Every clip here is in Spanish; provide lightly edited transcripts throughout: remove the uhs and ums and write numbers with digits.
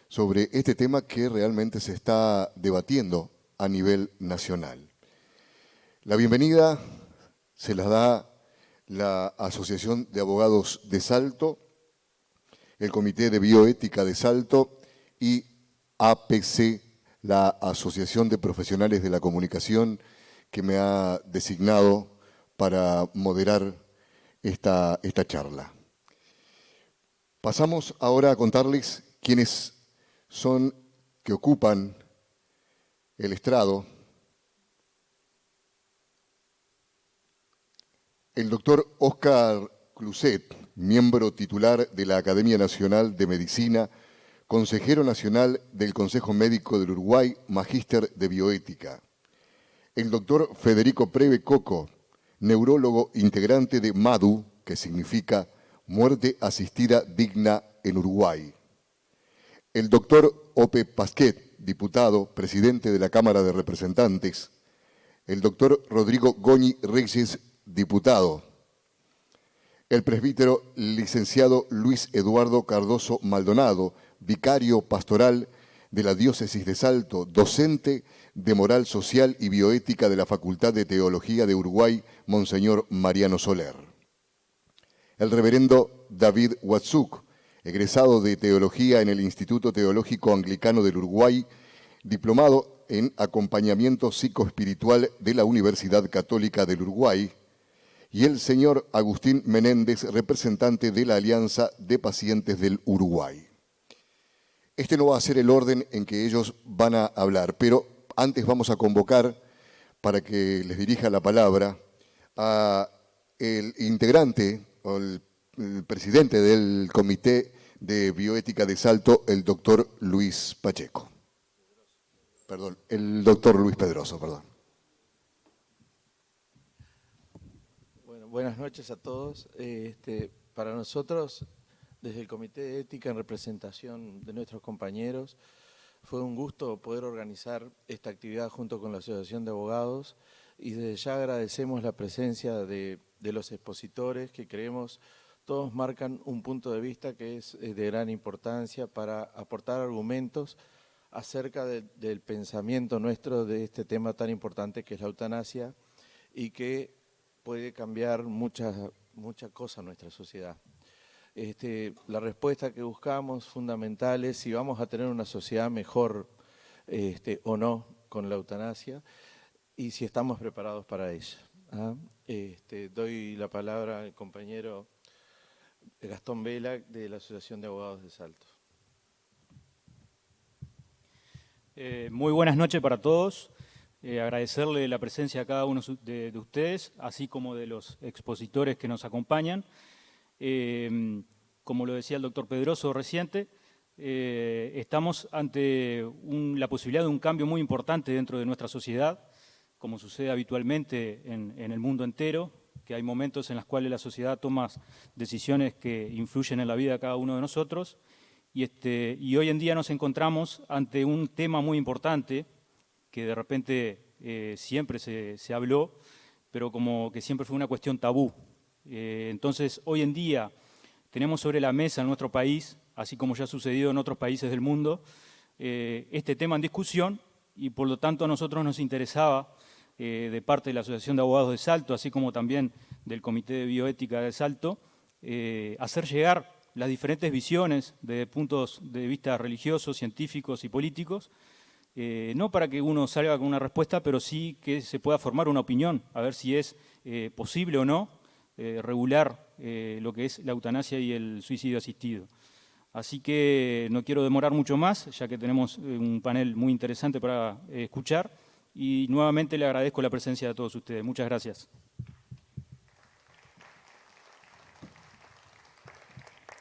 sobre este tema que realmente se está debatiendo a nivel nacional. La bienvenida se la da la Asociación de Abogados de Salto, el Comité de Bioética de Salto y APC, la Asociación de Profesionales de la Comunicación, que me ha designado para moderar esta charla. Pasamos ahora a contarles quiénes son que ocupan el estrado. El doctor Óscar Cluset, miembro titular de la Academia Nacional de Medicina, consejero nacional del Consejo Médico del Uruguay, magíster de bioética. El doctor Federico Preve Coco, neurólogo integrante de MADU, que significa Muerte Asistida Digna en Uruguay. El doctor Ope Pasquet, diputado, presidente de la Cámara de Representantes. El doctor Rodrigo Goñi Reyes, diputado. El presbítero licenciado Luis Eduardo Cardoso Maldonado, vicario pastoral de la Diócesis de Salto, docente de Moral Social y Bioética de la Facultad de Teología de Uruguay, Monseñor Mariano Soler. El reverendo David Watzuk, egresado de Teología en el Instituto Teológico Anglicano del Uruguay, diplomado en Acompañamiento Psicoespiritual de la Universidad Católica del Uruguay, y el señor Agustín Menéndez, representante de la Alianza de Pacientes del Uruguay. Este no va a ser el orden en que ellos van a hablar, pero antes vamos a convocar, para que les dirija la palabra, a el integrante o el presidente del Comité de Bioética de Salto, el doctor Luis Pacheco. Perdón, el doctor Luis Pedroso, perdón. Bueno, buenas noches a todos. Para nosotros, desde el Comité de Ética en representación de nuestros compañeros, fue un gusto poder organizar esta actividad junto con la Asociación de Abogados y desde ya agradecemos la presencia de los expositores que creemos todos marcan un punto de vista que es de gran importancia para aportar argumentos acerca del pensamiento nuestro de este tema tan importante que es la eutanasia y que puede cambiar muchas cosas en nuestra sociedad. La respuesta que buscamos fundamental es si vamos a tener una sociedad mejor o no con la eutanasia y si estamos preparados para ella. Doy la palabra al compañero Gastón Vela de la Asociación de Abogados de Salto. Muy buenas noches para todos. Agradecerle la presencia a cada uno de ustedes, así como de los expositores que nos acompañan. Como lo decía el doctor Pedroso reciente, estamos ante la posibilidad de un cambio muy importante dentro de nuestra sociedad, como sucede habitualmente en el mundo entero, que hay momentos en los cuales la sociedad toma decisiones que influyen en la vida de cada uno de nosotros, y hoy en día nos encontramos ante un tema muy importante, que de repente siempre se habló, pero como que siempre fue una cuestión tabú. Entonces, hoy en día tenemos sobre la mesa en nuestro país, así como ya ha sucedido en otros países del mundo, este tema en discusión y por lo tanto a nosotros nos interesaba, de parte de la Asociación de Abogados de Salto, así como también del Comité de Bioética de Salto, hacer llegar las diferentes visiones de puntos de vista religiosos, científicos y políticos, no para que uno salga con una respuesta, pero sí que se pueda formar una opinión, a ver si es posible o no regular lo que es la eutanasia y el suicidio asistido. Así que no quiero demorar mucho más, ya que tenemos un panel muy interesante para escuchar, y nuevamente le agradezco la presencia de todos ustedes. Muchas gracias.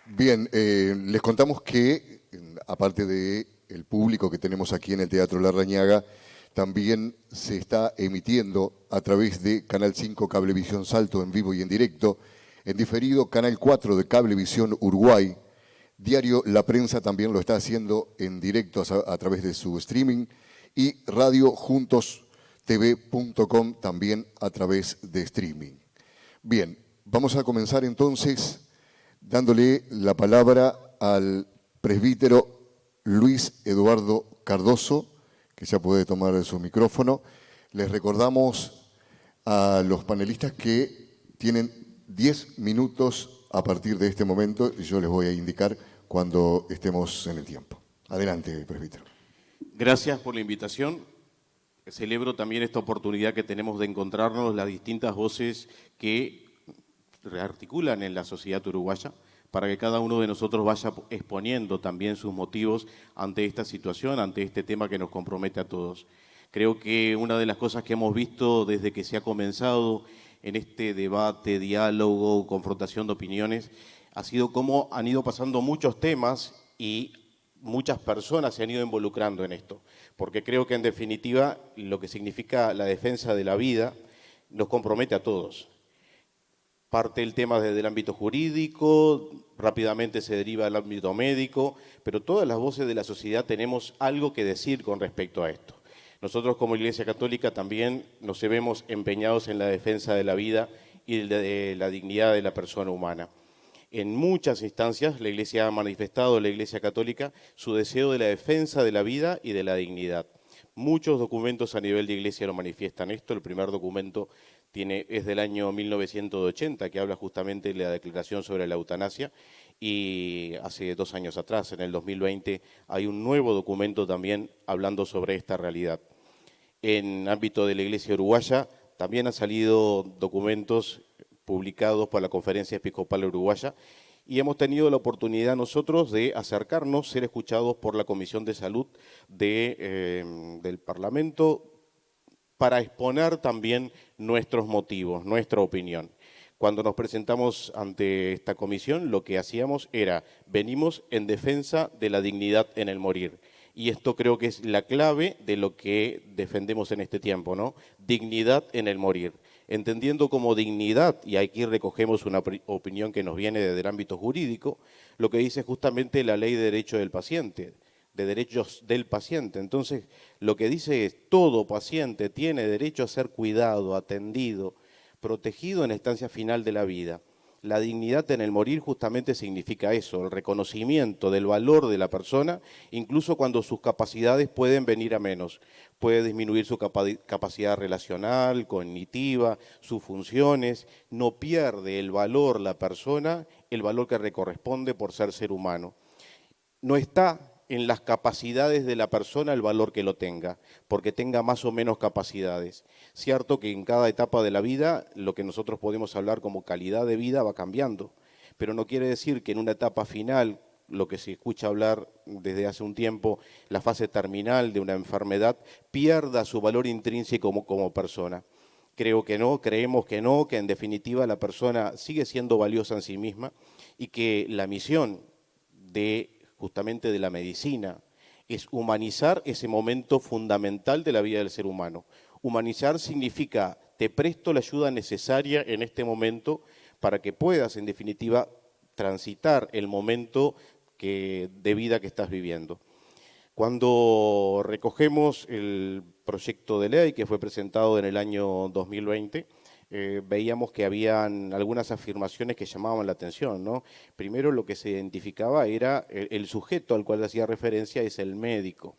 Bien, les contamos que, aparte del público que tenemos aquí en el Teatro Larrañaga, también se está emitiendo a través de Canal 5 Cablevisión Salto en vivo y en directo, en diferido Canal 4 de Cablevisión Uruguay, Diario La Prensa también lo está haciendo en directo a través de su streaming, y radiojuntostv.com también a través de streaming. Bien, vamos a comenzar entonces dándole la palabra al presbítero Luis Eduardo Cardoso, que ya puede tomar su micrófono. Les recordamos a los panelistas que tienen 10 minutos a partir de este momento y yo les voy a indicar cuando estemos en el tiempo. Adelante, presbítero. Gracias por la invitación. Celebro también esta oportunidad que tenemos de encontrarnos las distintas voces que rearticulan en la sociedad uruguaya para que cada uno de nosotros vaya exponiendo también sus motivos ante esta situación, ante este tema que nos compromete a todos. Creo que una de las cosas que hemos visto desde que se ha comenzado en este debate, diálogo, confrontación de opiniones, ha sido cómo han ido pasando muchos temas y muchas personas se han ido involucrando en esto, porque creo que en definitiva lo que significa la defensa de la vida nos compromete a todos. Parte el tema desde el ámbito jurídico, rápidamente se deriva al ámbito médico, pero todas las voces de la sociedad tenemos algo que decir con respecto a esto. Nosotros como Iglesia Católica también nos vemos empeñados en la defensa de la vida y de la dignidad de la persona humana. En muchas instancias la Iglesia ha manifestado, la Iglesia Católica, su deseo de la defensa de la vida y de la dignidad. Muchos documentos a nivel de Iglesia lo manifiestan esto. El primer documento es del año 1980, que habla justamente de la Declaración sobre la Eutanasia, y hace 2 años atrás, en el 2020, hay un nuevo documento también hablando sobre esta realidad. En ámbito de la Iglesia uruguaya también han salido documentos publicados por la Conferencia Episcopal Uruguaya y hemos tenido la oportunidad nosotros de acercarnos, ser escuchados por la Comisión de Salud del Parlamento para exponer también nuestros motivos, nuestra opinión. Cuando nos presentamos ante esta comisión, lo que hacíamos era, venimos en defensa de la dignidad en el morir. Y esto creo que es la clave de lo que defendemos en este tiempo, ¿no? Dignidad en el morir. Entendiendo como dignidad, y aquí recogemos una opinión que nos viene desde el ámbito jurídico, lo que dice justamente la Ley de Derecho del Paciente, de derechos del paciente. Entonces, lo que dice es, todo paciente tiene derecho a ser cuidado, atendido, protegido en la estancia final de la vida. La dignidad en el morir justamente significa eso, el reconocimiento del valor de la persona, incluso cuando sus capacidades pueden venir a menos. Puede disminuir su capacidad relacional, cognitiva, sus funciones. No pierde el valor la persona, el valor que le corresponde por ser humano. No está en las capacidades de la persona el valor que lo tenga, porque tenga más o menos capacidades. Cierto que en cada etapa de la vida lo que nosotros podemos hablar como calidad de vida va cambiando, pero no quiere decir que en una etapa final, lo que se escucha hablar desde hace un tiempo, la fase terminal de una enfermedad, pierda su valor intrínseco como persona. Creo que no, creemos que no, que en definitiva la persona sigue siendo valiosa en sí misma y que la misión justamente de la medicina, es humanizar ese momento fundamental de la vida del ser humano. Humanizar significa, te presto la ayuda necesaria en este momento para que puedas, en definitiva, transitar el momento de vida que estás viviendo. Cuando recogemos el proyecto de ley que fue presentado en el año 2020, veíamos que habían algunas afirmaciones que llamaban la atención, ¿no? Primero, lo que se identificaba era el sujeto al cual hacía referencia es el médico.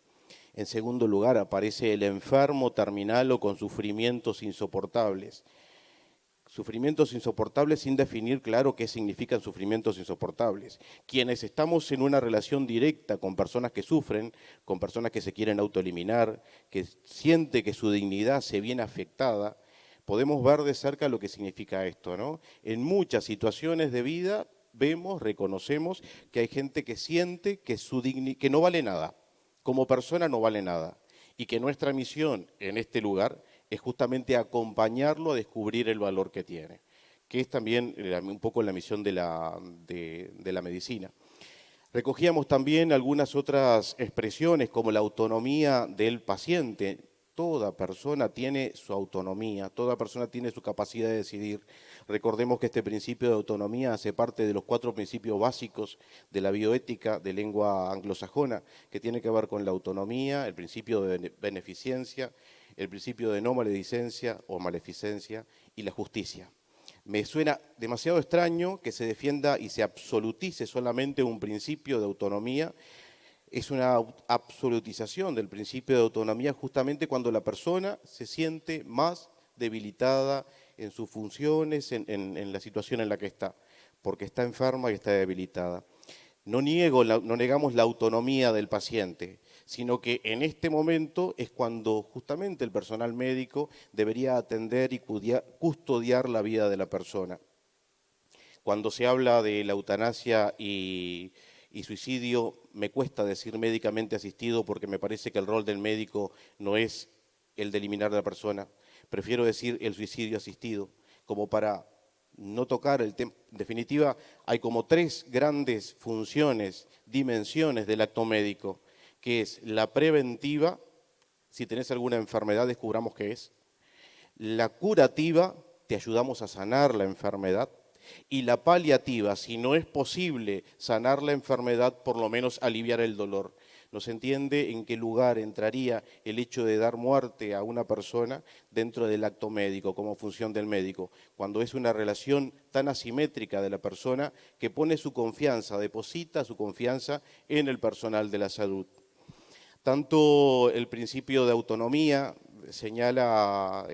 En segundo lugar, aparece el enfermo terminal o con sufrimientos insoportables. Sufrimientos insoportables sin definir claro qué significan sufrimientos insoportables. Quienes estamos en una relación directa con personas que sufren, con personas que se quieren autoeliminar, que siente que su dignidad se viene afectada, podemos ver de cerca lo que significa esto, ¿no? En muchas situaciones de vida vemos, reconocemos que hay gente que siente que que no vale nada, como persona no vale nada, y que nuestra misión en este lugar es justamente acompañarlo a descubrir el valor que tiene, que es también un poco la misión de la medicina. Recogíamos también algunas otras expresiones como la autonomía del paciente. Toda persona tiene su autonomía, toda persona tiene su capacidad de decidir. Recordemos que este principio de autonomía hace parte de los 4 principios básicos de la bioética de lengua anglosajona, que tiene que ver con la autonomía, el principio de beneficencia, el principio de no maledicencia o maleficencia y la justicia. Me suena demasiado extraño que se defienda y se absolutice solamente un principio de autonomía. Es una absolutización del principio de autonomía justamente cuando la persona se siente más debilitada en sus funciones, en la situación en la que está, porque está enferma y está debilitada. No negamos la autonomía del paciente, sino que en este momento es cuando justamente el personal médico debería atender y custodiar la vida de la persona. Cuando se habla de la eutanasia y suicidio, me cuesta decir médicamente asistido porque me parece que el rol del médico no es el de eliminar a la persona. Prefiero decir el suicidio asistido, como para no tocar el tema. En definitiva, hay como 3 grandes funciones, dimensiones del acto médico, que es la preventiva, si tenés alguna enfermedad descubramos qué es, la curativa, te ayudamos a sanar la enfermedad, y la paliativa, si no es posible sanar la enfermedad, por lo menos aliviar el dolor. No se entiende en qué lugar entraría el hecho de dar muerte a una persona dentro del acto médico, como función del médico, cuando es una relación tan asimétrica de la persona que pone su confianza, deposita su confianza en el personal de la salud. Tanto el principio de autonomía señala,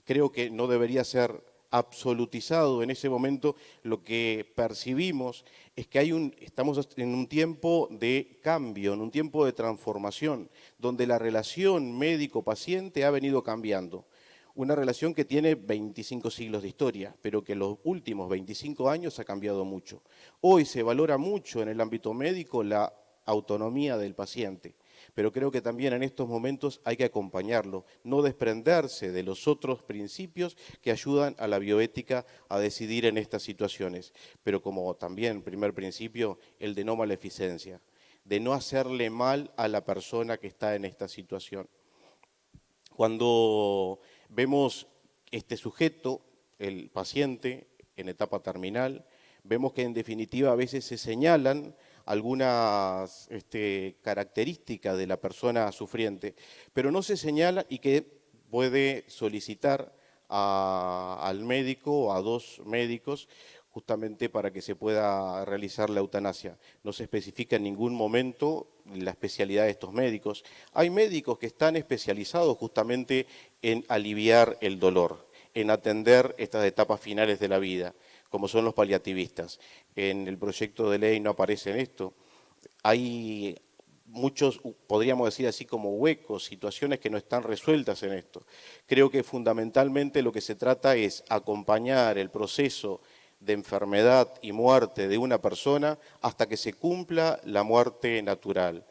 creo que no debería ser absolutizado en ese momento. Lo que percibimos es que estamos en un tiempo de cambio, en un tiempo de transformación, donde la relación médico-paciente ha venido cambiando. Una relación que tiene 25 siglos de historia, pero que en los últimos 25 años ha cambiado mucho. Hoy se valora mucho en el ámbito médico la autonomía del paciente, pero creo que también en estos momentos hay que acompañarlo, no desprenderse de los otros principios que ayudan a la bioética a decidir en estas situaciones. Pero como también, primer principio, el de no maleficencia, de no hacerle mal a la persona que está en esta situación. Cuando vemos este sujeto, el paciente, en etapa terminal, vemos que en definitiva a veces se señalan algunas características de la persona sufriente, pero no se señala y que puede solicitar al médico o a 2 médicos justamente para que se pueda realizar la eutanasia. No se especifica en ningún momento la especialidad de estos médicos. Hay médicos que están especializados justamente en aliviar el dolor, en atender estas etapas finales de la vida, como son los paliativistas. En el proyecto de ley no aparece en esto. Hay muchos, podríamos decir así como huecos, situaciones que no están resueltas en esto. Creo que fundamentalmente lo que se trata es acompañar el proceso de enfermedad y muerte de una persona hasta que se cumpla la muerte natural.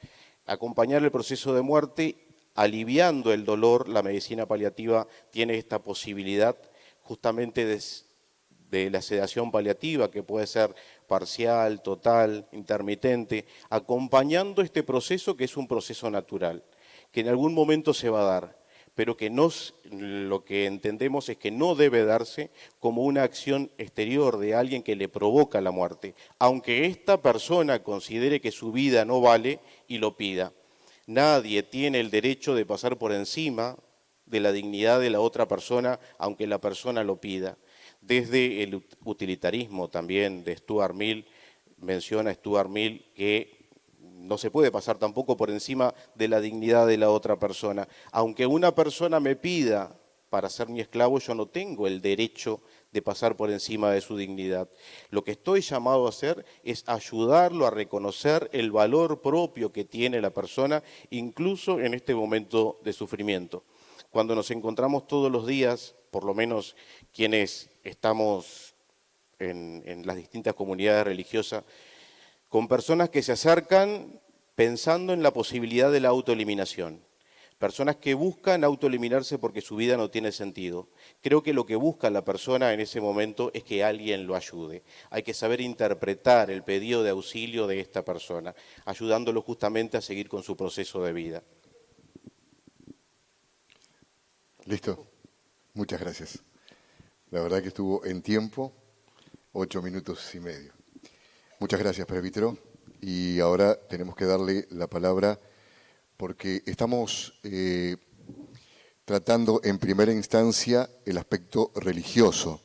Acompañar el proceso de muerte aliviando el dolor. La medicina paliativa tiene esta posibilidad justamente de la sedación paliativa, que puede ser parcial, total, intermitente, acompañando este proceso que es un proceso natural, que en algún momento se va a dar, pero que lo que entendemos es que no debe darse como una acción exterior de alguien que le provoca la muerte, aunque esta persona considere que su vida no vale y lo pida. Nadie tiene el derecho de pasar por encima de la dignidad de la otra persona, aunque la persona lo pida. Desde el utilitarismo también de Stuart Mill, menciona Stuart Mill que no se puede pasar tampoco por encima de la dignidad de la otra persona. Aunque una persona me pida para ser mi esclavo, yo no tengo el derecho de pasar por encima de su dignidad. Lo que estoy llamado a hacer es ayudarlo a reconocer el valor propio que tiene la persona, incluso en este momento de sufrimiento. Cuando nos encontramos todos los días, por lo menos quienes estamos en las distintas comunidades religiosas, con personas que se acercan pensando en la posibilidad de la autoeliminación, personas que buscan autoeliminarse porque su vida no tiene sentido. Creo que lo que busca la persona en ese momento es que alguien lo ayude. Hay que saber interpretar el pedido de auxilio de esta persona, ayudándolo justamente a seguir con su proceso de vida. Listo. Muchas gracias. La verdad que estuvo en tiempo, 8 minutos y medio. Muchas gracias, presbítero. Y ahora tenemos que darle la palabra porque estamos tratando en primera instancia el aspecto religioso,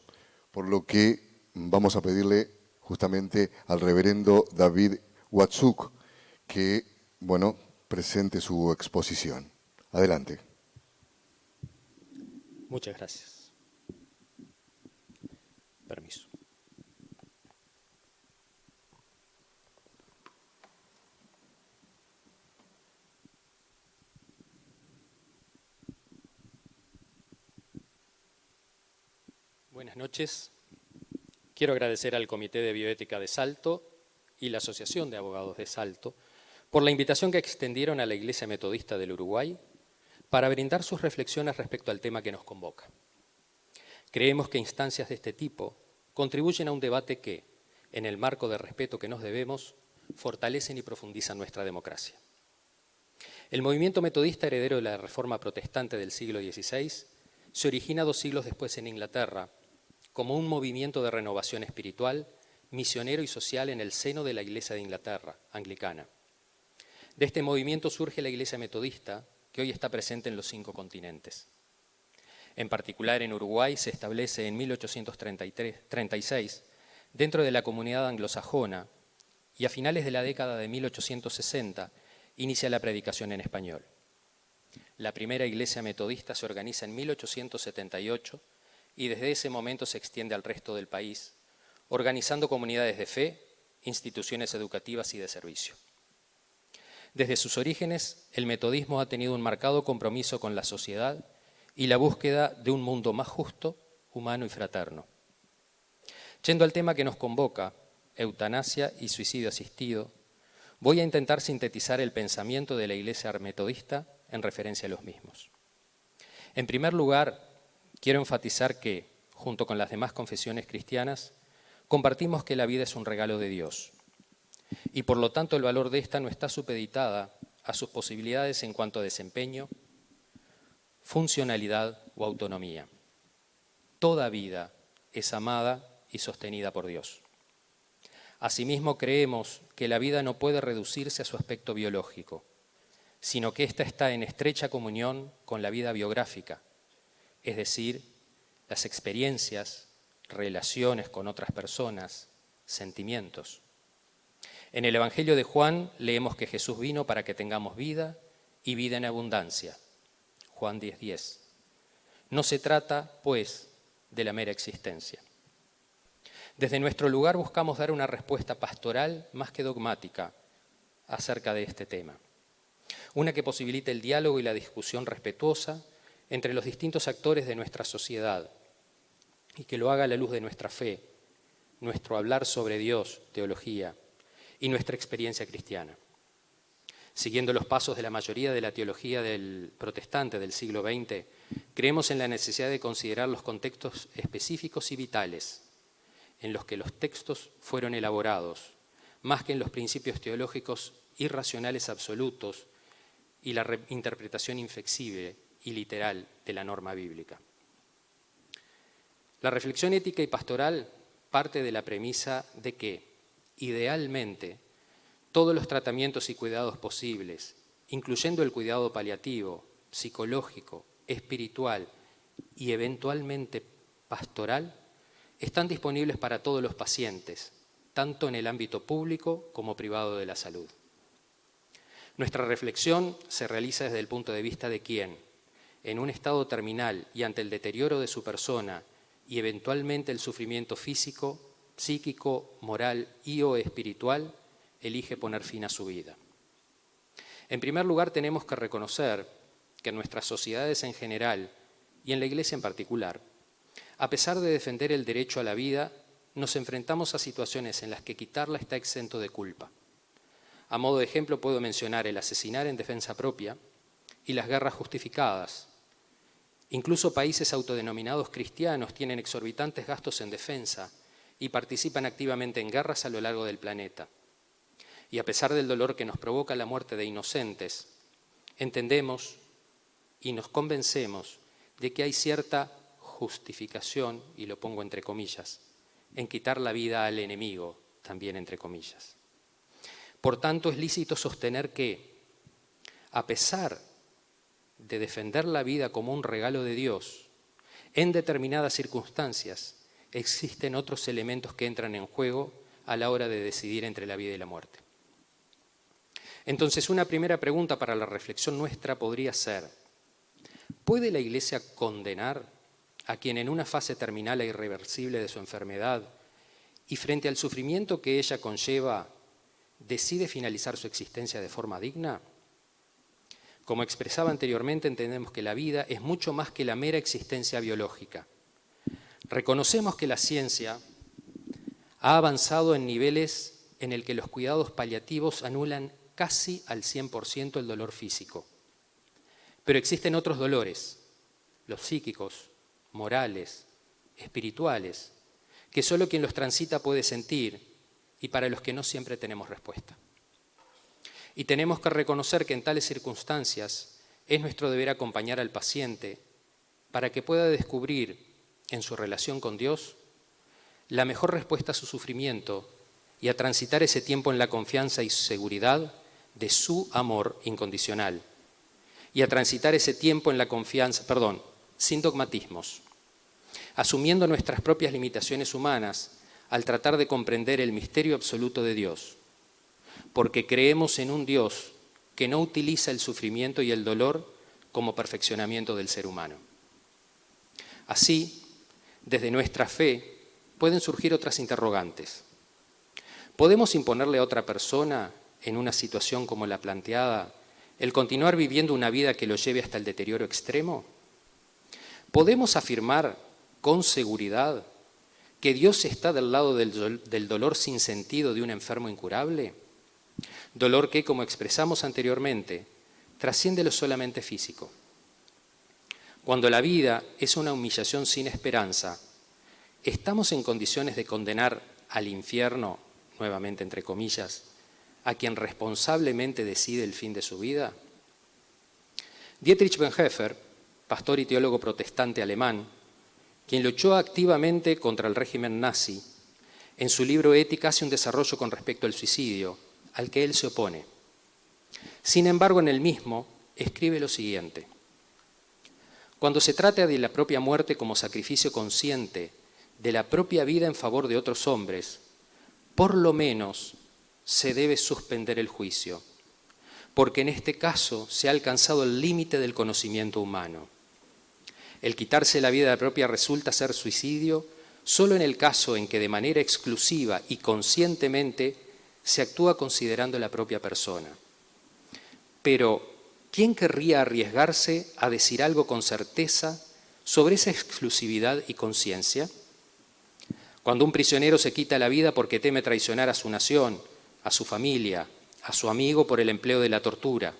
por lo que vamos a pedirle justamente al reverendo David Watsuk que, bueno, presente su exposición. Adelante. Muchas gracias. Permiso. Buenas noches. Quiero agradecer al Comité de Bioética de Salto y la Asociación de Abogados de Salto por la invitación que extendieron a la Iglesia Metodista del Uruguay para brindar sus reflexiones respecto al tema que nos convoca. Creemos que instancias de este tipo contribuyen a un debate que, en el marco de respeto que nos debemos, fortalecen y profundizan nuestra democracia. El movimiento metodista heredero de la Reforma Protestante del siglo XVI se origina 2 siglos después en Inglaterra como un movimiento de renovación espiritual, misionero y social en el seno de la Iglesia de Inglaterra, anglicana. De este movimiento surge la Iglesia Metodista, que hoy está presente en los 5 continentes. En particular, en Uruguay se establece en 1836 dentro de la comunidad anglosajona y a finales de la década de 1860 inicia la predicación en español. La primera Iglesia Metodista se organiza en 1878 y desde ese momento se extiende al resto del país, organizando comunidades de fe, instituciones educativas y de servicio. Desde sus orígenes, el metodismo ha tenido un marcado compromiso con la sociedad y la búsqueda de un mundo más justo, humano y fraterno. Yendo al tema que nos convoca, eutanasia y suicidio asistido, voy a intentar sintetizar el pensamiento de la Iglesia metodista en referencia a los mismos. En primer lugar, quiero enfatizar que, junto con las demás confesiones cristianas, compartimos que la vida es un regalo de Dios y por lo tanto el valor de esta no está supeditada a sus posibilidades en cuanto a desempeño, funcionalidad o autonomía. Toda vida es amada y sostenida por Dios. Asimismo, creemos que la vida no puede reducirse a su aspecto biológico, sino que ésta está en estrecha comunión con la vida biográfica, es decir, las experiencias, relaciones con otras personas, sentimientos. En el Evangelio de Juan leemos que Jesús vino para que tengamos vida y vida en abundancia. Juan 10:10. No se trata, pues, de la mera existencia. Desde nuestro lugar buscamos dar una respuesta pastoral más que dogmática acerca de este tema. Una que posibilite el diálogo y la discusión respetuosa entre los distintos actores de nuestra sociedad y que lo haga a la luz de nuestra fe, nuestro hablar sobre Dios, teología, y nuestra experiencia cristiana. Siguiendo los pasos de la mayoría de la teología del protestante del siglo XX, creemos en la necesidad de considerar los contextos específicos y vitales en los que los textos fueron elaborados, más que en los principios teológicos irracionales absolutos y la interpretación inflexible y literal de la norma bíblica. La reflexión ética y pastoral parte de la premisa de que, idealmente, todos los tratamientos y cuidados posibles, incluyendo el cuidado paliativo, psicológico, espiritual y eventualmente pastoral, están disponibles para todos los pacientes, tanto en el ámbito público como privado de la salud. Nuestra reflexión se realiza desde el punto de vista de quien, en un estado terminal y ante el deterioro de su persona y eventualmente el sufrimiento físico, psíquico, moral y o espiritual, elige poner fin a su vida. En primer lugar, tenemos que reconocer que en nuestras sociedades en general y en la Iglesia en particular, a pesar de defender el derecho a la vida, nos enfrentamos a situaciones en las que quitarla está exento de culpa. A modo de ejemplo puedo mencionar el asesinar en defensa propia y las guerras justificadas. Incluso países autodenominados cristianos tienen exorbitantes gastos en defensa y participan activamente en guerras a lo largo del planeta. Y a pesar del dolor que nos provoca la muerte de inocentes, entendemos y nos convencemos de que hay cierta justificación, y lo pongo entre comillas, en quitar la vida al enemigo, también entre comillas. Por tanto, es lícito sostener que, a pesar de defender la vida como un regalo de Dios, en determinadas circunstancias, existen otros elementos que entran en juego a la hora de decidir entre la vida y la muerte. Entonces, una primera pregunta para la reflexión nuestra podría ser: ¿puede la Iglesia condenar a quien en una fase terminal e irreversible de su enfermedad y frente al sufrimiento que ella conlleva, decide finalizar su existencia de forma digna? Como expresaba anteriormente, entendemos que la vida es mucho más que la mera existencia biológica. Reconocemos que la ciencia ha avanzado en niveles en el que los cuidados paliativos anulan casi al 100% el dolor físico. Pero existen otros dolores, los psíquicos, morales, espirituales, que solo quien los transita puede sentir y para los que no siempre tenemos respuesta. Y tenemos que reconocer que en tales circunstancias es nuestro deber acompañar al paciente para que pueda descubrir en su relación con Dios la mejor respuesta a su sufrimiento y a transitar ese tiempo en la confianza y seguridad de su amor incondicional. Y a transitar ese tiempo en la confianza, sin dogmatismos, asumiendo nuestras propias limitaciones humanas al tratar de comprender el misterio absoluto de Dios, porque creemos en un Dios que no utiliza el sufrimiento y el dolor como perfeccionamiento del ser humano. Así, desde nuestra fe pueden surgir otras interrogantes. ¿Podemos imponerle a otra persona, en una situación como la planteada, el continuar viviendo una vida que lo lleve hasta el deterioro extremo? ¿Podemos afirmar con seguridad que Dios está del lado del dolor sin sentido de un enfermo incurable? Dolor que, como expresamos anteriormente, trasciende lo solamente físico. Cuando la vida es una humillación sin esperanza, ¿estamos en condiciones de condenar al infierno, nuevamente entre comillas, a quien responsablemente decide el fin de su vida? Dietrich Bonhoeffer, pastor y teólogo protestante alemán, quien luchó activamente contra el régimen nazi, en su libro Ética hace un desarrollo con respecto al suicidio, al que él se opone. Sin embargo, en el mismo escribe lo siguiente: cuando se trata de la propia muerte como sacrificio consciente de la propia vida en favor de otros hombres, por lo menos se debe suspender el juicio, porque en este caso se ha alcanzado el límite del conocimiento humano. El quitarse la vida propia resulta ser suicidio solo en el caso en que de manera exclusiva y conscientemente se actúa considerando la propia persona. Pero, ¿quién querría arriesgarse a decir algo con certeza sobre esa exclusividad y conciencia? Cuando un prisionero se quita la vida porque teme traicionar a su nación, a su familia, a su amigo por el empleo de la tortura.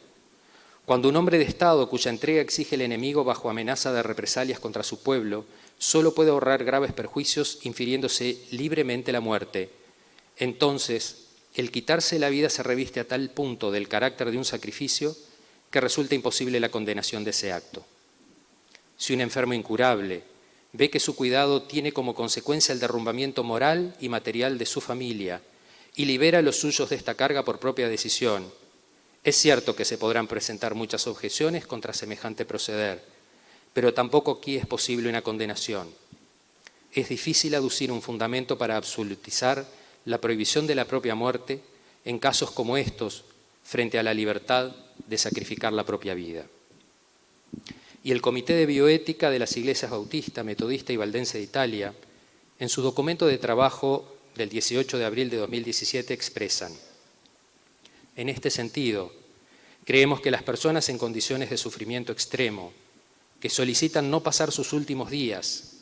Cuando un hombre de Estado cuya entrega exige el enemigo bajo amenaza de represalias contra su pueblo, solo puede ahorrar graves perjuicios infiriéndose libremente la muerte. Entonces, el quitarse la vida se reviste a tal punto del carácter de un sacrificio que resulta imposible la condenación de ese acto. Si un enfermo incurable ve que su cuidado tiene como consecuencia el derrumbamiento moral y material de su familia y libera a los suyos de esta carga por propia decisión, es cierto que se podrán presentar muchas objeciones contra semejante proceder, pero tampoco aquí es posible una condenación. Es difícil aducir un fundamento para absolutizar la prohibición de la propia muerte en casos como estos, frente a la libertad de sacrificar la propia vida. Y el Comité de Bioética de las Iglesias Bautista, Metodista y Valdense de Italia, en su documento de trabajo del 18 de abril de 2017 expresan: en este sentido, creemos que las personas en condiciones de sufrimiento extremo, que solicitan no pasar sus últimos días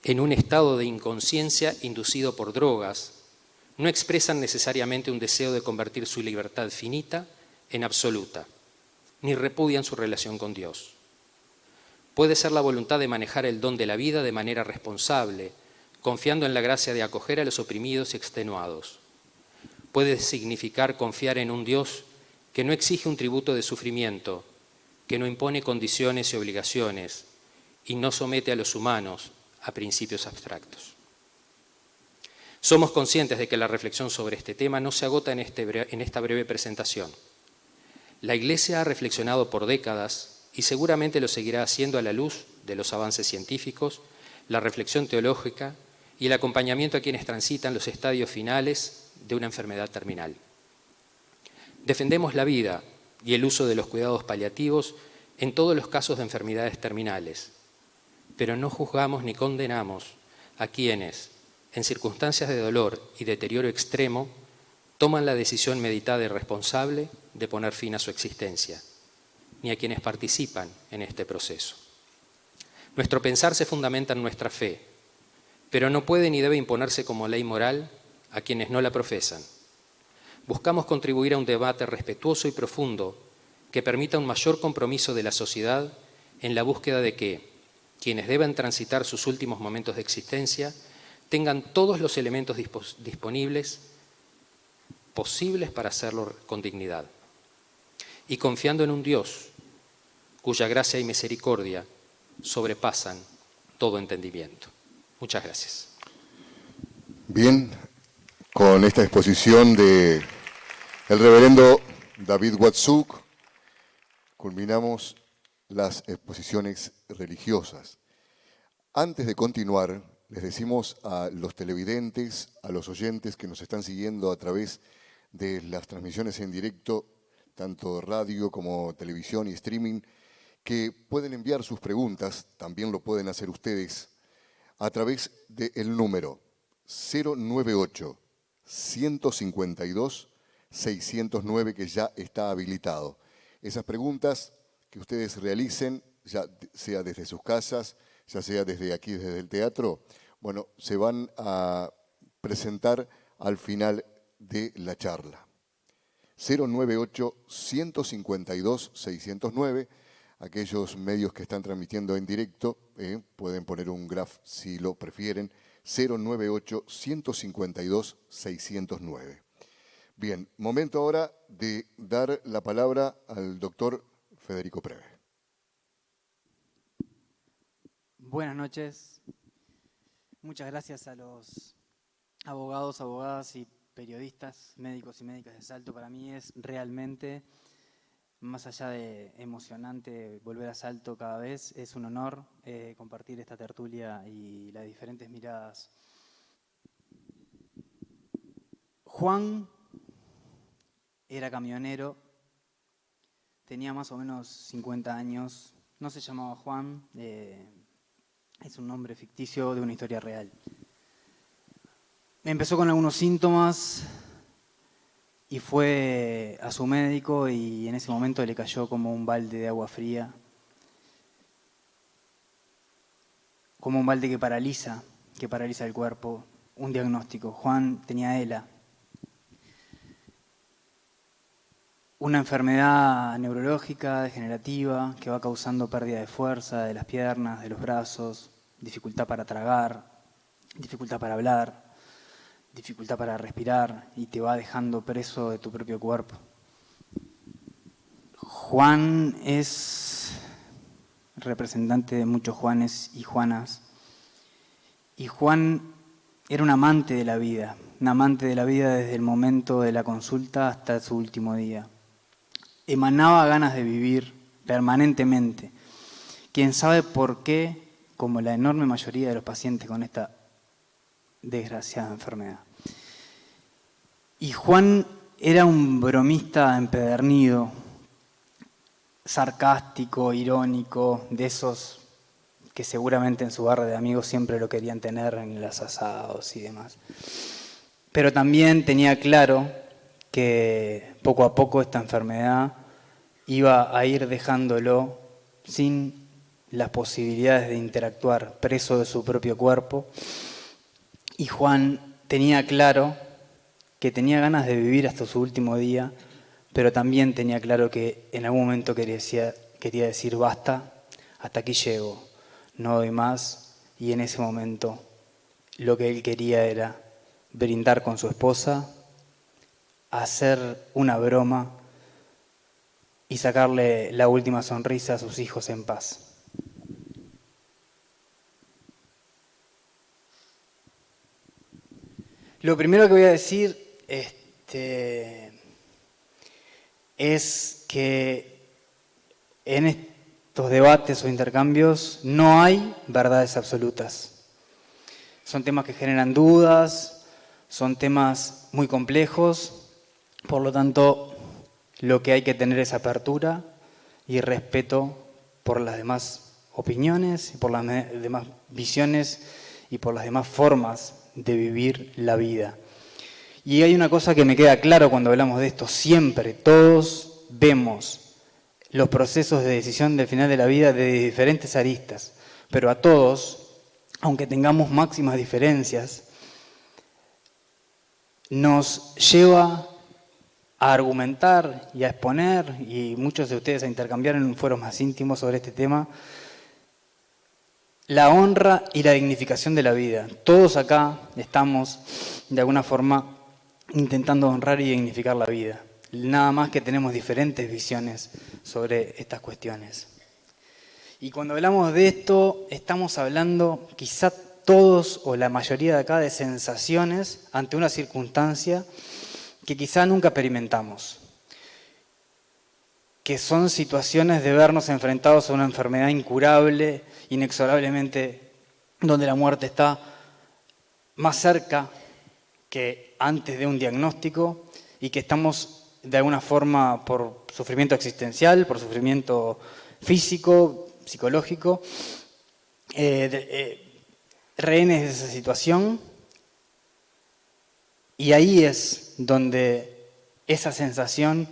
en un estado de inconsciencia inducido por drogas, no expresan necesariamente un deseo de convertir su libertad finita en absoluta, ni repudian su relación con Dios. Puede ser la voluntad de manejar el don de la vida de manera responsable, confiando en la gracia de acoger a los oprimidos y extenuados. Puede significar confiar en un Dios que no exige un tributo de sufrimiento, que no impone condiciones y obligaciones y no somete a los humanos a principios abstractos. Somos conscientes de que la reflexión sobre este tema no se agota en esta breve presentación. La Iglesia ha reflexionado por décadas, y seguramente lo seguirá haciendo a la luz de los avances científicos, la reflexión teológica y el acompañamiento a quienes transitan los estadios finales de una enfermedad terminal. Defendemos la vida y el uso de los cuidados paliativos en todos los casos de enfermedades terminales, pero no juzgamos ni condenamos a quienes, en circunstancias de dolor y deterioro extremo, toman la decisión meditada y responsable de poner fin a su existencia, ni a quienes participan en este proceso. Nuestro pensar se fundamenta en nuestra fe, pero no puede ni debe imponerse como ley moral a quienes no la profesan. Buscamos contribuir a un debate respetuoso y profundo que permita un mayor compromiso de la sociedad en la búsqueda de que quienes deban transitar sus últimos momentos de existencia tengan todos los elementos disponibles posibles para hacerlo con dignidad. Y confiando en un Dios cuya gracia y misericordia sobrepasan todo entendimiento. Muchas gracias. Bien, con esta exposición del reverendo David Watsuk, culminamos las exposiciones religiosas. Antes de continuar, les decimos a los televidentes, a los oyentes que nos están siguiendo a través de las transmisiones en directo, tanto radio como televisión y streaming, que pueden enviar sus preguntas, también lo pueden hacer ustedes, a través del número 098-152-609, que ya está habilitado. Esas preguntas que ustedes realicen, ya sea desde sus casas, ya sea desde aquí, desde el teatro, bueno, se van a presentar al final de la charla. 098-152-609. Aquellos medios que están transmitiendo en directo pueden poner un graph si lo prefieren. 098-152-609. Bien, momento ahora de dar la palabra al doctor Federico Preve. Buenas noches. Muchas gracias a los abogados, abogadas y periodistas, médicos y médicas de Salto. Para mí es realmente, más allá de emocionante volver a Salto cada vez, es un honor compartir esta tertulia y las diferentes miradas. Juan era camionero, tenía más o menos 50 años, no se llamaba Juan, es un nombre ficticio de una historia real. Empezó con algunos síntomas y fue a su médico y en ese momento le cayó como un balde de agua fría, como un balde que paraliza el cuerpo. Un diagnóstico: Juan tenía ELA, una enfermedad neurológica degenerativa que va causando pérdida de fuerza de las piernas, de los brazos, dificultad para tragar, dificultad para hablar, dificultad para respirar y te va dejando preso de tu propio cuerpo. Juan es representante de muchos Juanes y Juanas, y Juan era un amante de la vida desde el momento de la consulta hasta su último día. Emanaba ganas de vivir permanentemente. Quién sabe por qué, como la enorme mayoría de los pacientes con esta desgraciada enfermedad. Y Juan era un bromista empedernido, sarcástico, irónico, de esos que seguramente en su barra de amigos siempre lo querían tener en los asados y demás. Pero también tenía claro que poco a poco esta enfermedad iba a ir dejándolo sin las posibilidades de interactuar, preso de su propio cuerpo. Y Juan tenía claro que tenía ganas de vivir hasta su último día, pero también tenía claro que en algún momento quería decir basta, hasta aquí llego, no doy más. Y en ese momento lo que él quería era brindar con su esposa, hacer una broma y sacarle la última sonrisa a sus hijos en paz. Lo primero que voy a decir es que en estos debates o intercambios no hay verdades absolutas. Son temas que generan dudas, son temas muy complejos, por lo tanto, lo que hay que tener es apertura y respeto por las demás opiniones, y por las demás visiones y por las demás formas de vivir la vida. Y hay una cosa que me queda claro cuando hablamos de esto, siempre todos vemos los procesos de decisión del final de la vida de diferentes aristas, pero a todos, aunque tengamos máximas diferencias, nos lleva a argumentar y a exponer, y muchos de ustedes a intercambiar en foros más íntimos sobre este tema, la honra y la dignificación de la vida. Todos acá estamos, de alguna forma, intentando honrar y dignificar la vida. Nada más que tenemos diferentes visiones sobre estas cuestiones. Y cuando hablamos de esto, estamos hablando, quizá todos o la mayoría de acá, de sensaciones ante una circunstancia que quizá nunca experimentamos, que son situaciones de vernos enfrentados a una enfermedad incurable, inexorablemente, donde la muerte está más cerca que antes de un diagnóstico y que estamos de alguna forma por sufrimiento existencial, por sufrimiento físico, psicológico, rehenes de esa situación, y ahí es donde esa sensación,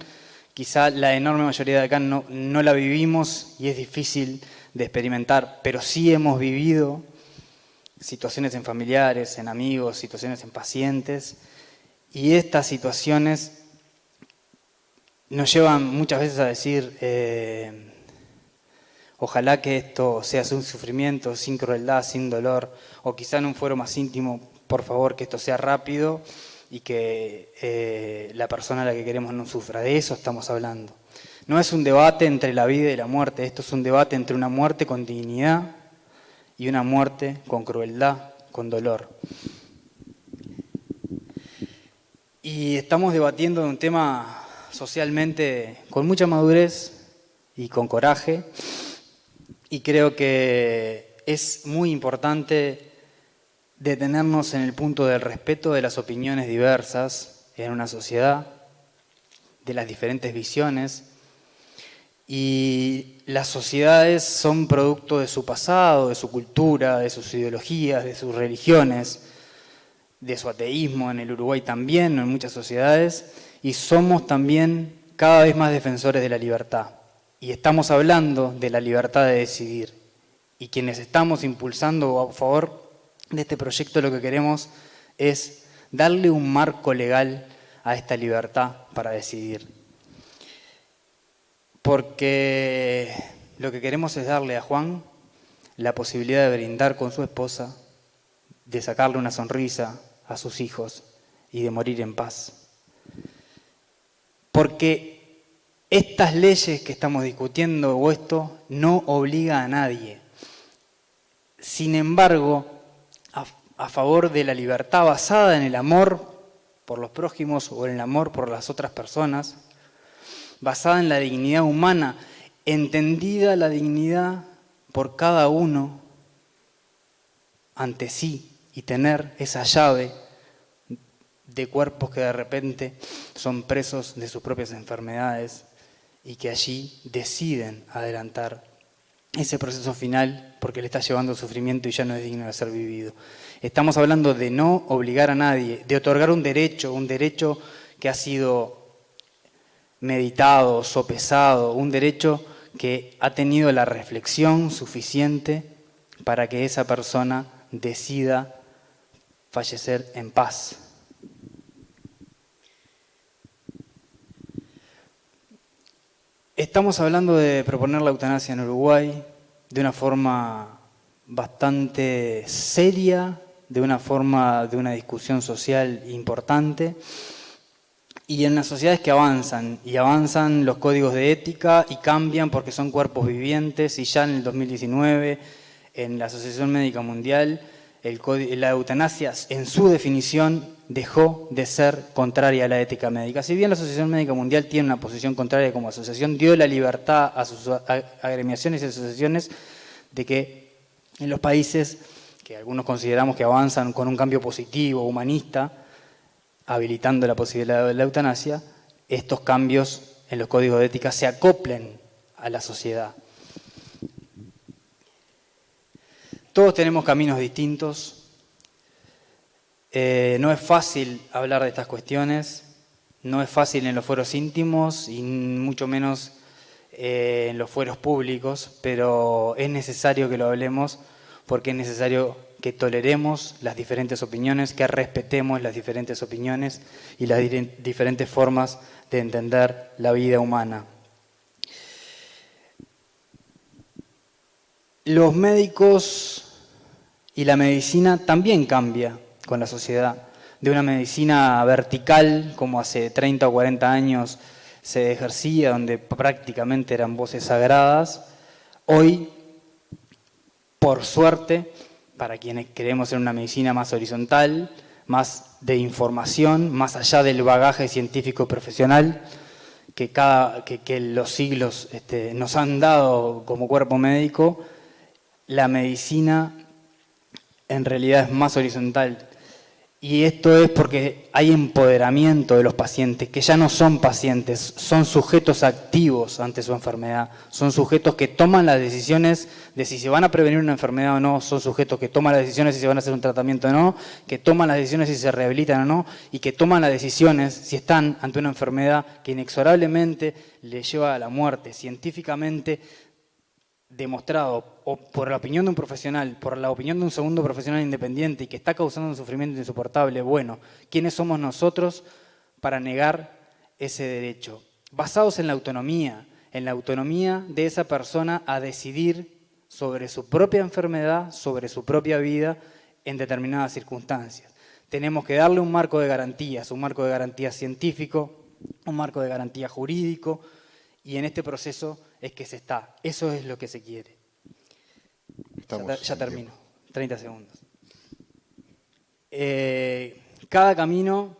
quizá la enorme mayoría de acá no la vivimos y es difícil de experimentar, pero sí hemos vivido situaciones en familiares, en amigos, situaciones en pacientes, y estas situaciones nos llevan muchas veces a decir, ojalá que esto sea sin sufrimiento, sin crueldad, sin dolor, o quizá en un fuero más íntimo, por favor, que esto sea rápido y que la persona a la que queremos no sufra. De eso estamos hablando. No es un debate entre la vida y la muerte, esto es un debate entre una muerte con dignidad y una muerte con crueldad, con dolor. Y estamos debatiendo de un tema socialmente con mucha madurez y con coraje, y creo que es muy importante detenernos en el punto del respeto de las opiniones diversas en una sociedad, de las diferentes visiones. Y las sociedades son producto de su pasado, de su cultura, de sus ideologías, de sus religiones, de su ateísmo, en el Uruguay también, en muchas sociedades, y somos también cada vez más defensores de la libertad. Y estamos hablando de la libertad de decidir. Y quienes estamos impulsando a favor de este proyecto, lo que queremos es darle un marco legal a esta libertad para decidir. Porque lo que queremos es darle a Juan la posibilidad de brindar con su esposa, de sacarle una sonrisa a sus hijos y de morir en paz. Porque estas leyes que estamos discutiendo o esto no obliga a nadie. Sin embargo, a favor de la libertad basada en el amor por los prójimos o en el amor por las otras personas, basada en la dignidad humana, entendida la dignidad por cada uno ante sí y tener esa llave de cuerpos que de repente son presos de sus propias enfermedades y que allí deciden adelantar ese proceso final porque le está llevando sufrimiento y ya no es digno de ser vivido. Estamos hablando de no obligar a nadie, de otorgar un derecho que ha sido meditado, sopesado, un derecho que ha tenido la reflexión suficiente para que esa persona decida fallecer en paz. Estamos hablando de proponer la eutanasia en Uruguay de una forma bastante seria, de una forma de una discusión social importante, y en las sociedades que avanzan, y avanzan los códigos de ética y cambian porque son cuerpos vivientes, y ya en el 2019 en la Asociación Médica Mundial la eutanasia en su definición dejó de ser contraria a la ética médica. Si bien la Asociación Médica Mundial tiene una posición contraria como asociación, dio la libertad a sus agremiaciones y asociaciones de que en los países que algunos consideramos que avanzan con un cambio positivo, humanista, habilitando la posibilidad de la eutanasia, estos cambios en los códigos de ética se acoplen a la sociedad. Todos tenemos caminos distintos. No es fácil hablar de estas cuestiones, no es fácil en los fueros íntimos y mucho menos en los fueros públicos, pero es necesario que lo hablemos porque es necesario que toleremos las diferentes opiniones, que respetemos las diferentes opiniones y las diferentes formas de entender la vida humana. Los médicos y la medicina también cambia con la sociedad. De una medicina vertical, como hace 30 o 40 años se ejercía, donde prácticamente eran voces sagradas, hoy, por suerte, para quienes queremos en una medicina más horizontal, más de información, más allá del bagaje científico profesional que los siglos nos han dado como cuerpo médico, la medicina en realidad es más horizontal. Y esto es porque hay empoderamiento de los pacientes, que ya no son pacientes, son sujetos activos ante su enfermedad, son sujetos que toman las decisiones de si se van a prevenir una enfermedad o no, son sujetos que toman las decisiones si se van a hacer un tratamiento o no, que toman las decisiones si se rehabilitan o no, y que toman las decisiones si están ante una enfermedad que inexorablemente les lleva a la muerte, científicamente demostrado, o por la opinión de un profesional, por la opinión de un segundo profesional independiente y que está causando un sufrimiento insoportable, bueno, ¿quiénes somos nosotros para negar ese derecho? Basados en la autonomía de esa persona a decidir sobre su propia enfermedad, sobre su propia vida en determinadas circunstancias. Tenemos que darle un marco de garantías científico, un marco de garantía jurídico, y en este proceso es que se está. Eso es lo que se quiere. Ya termino. 30 segundos. Cada camino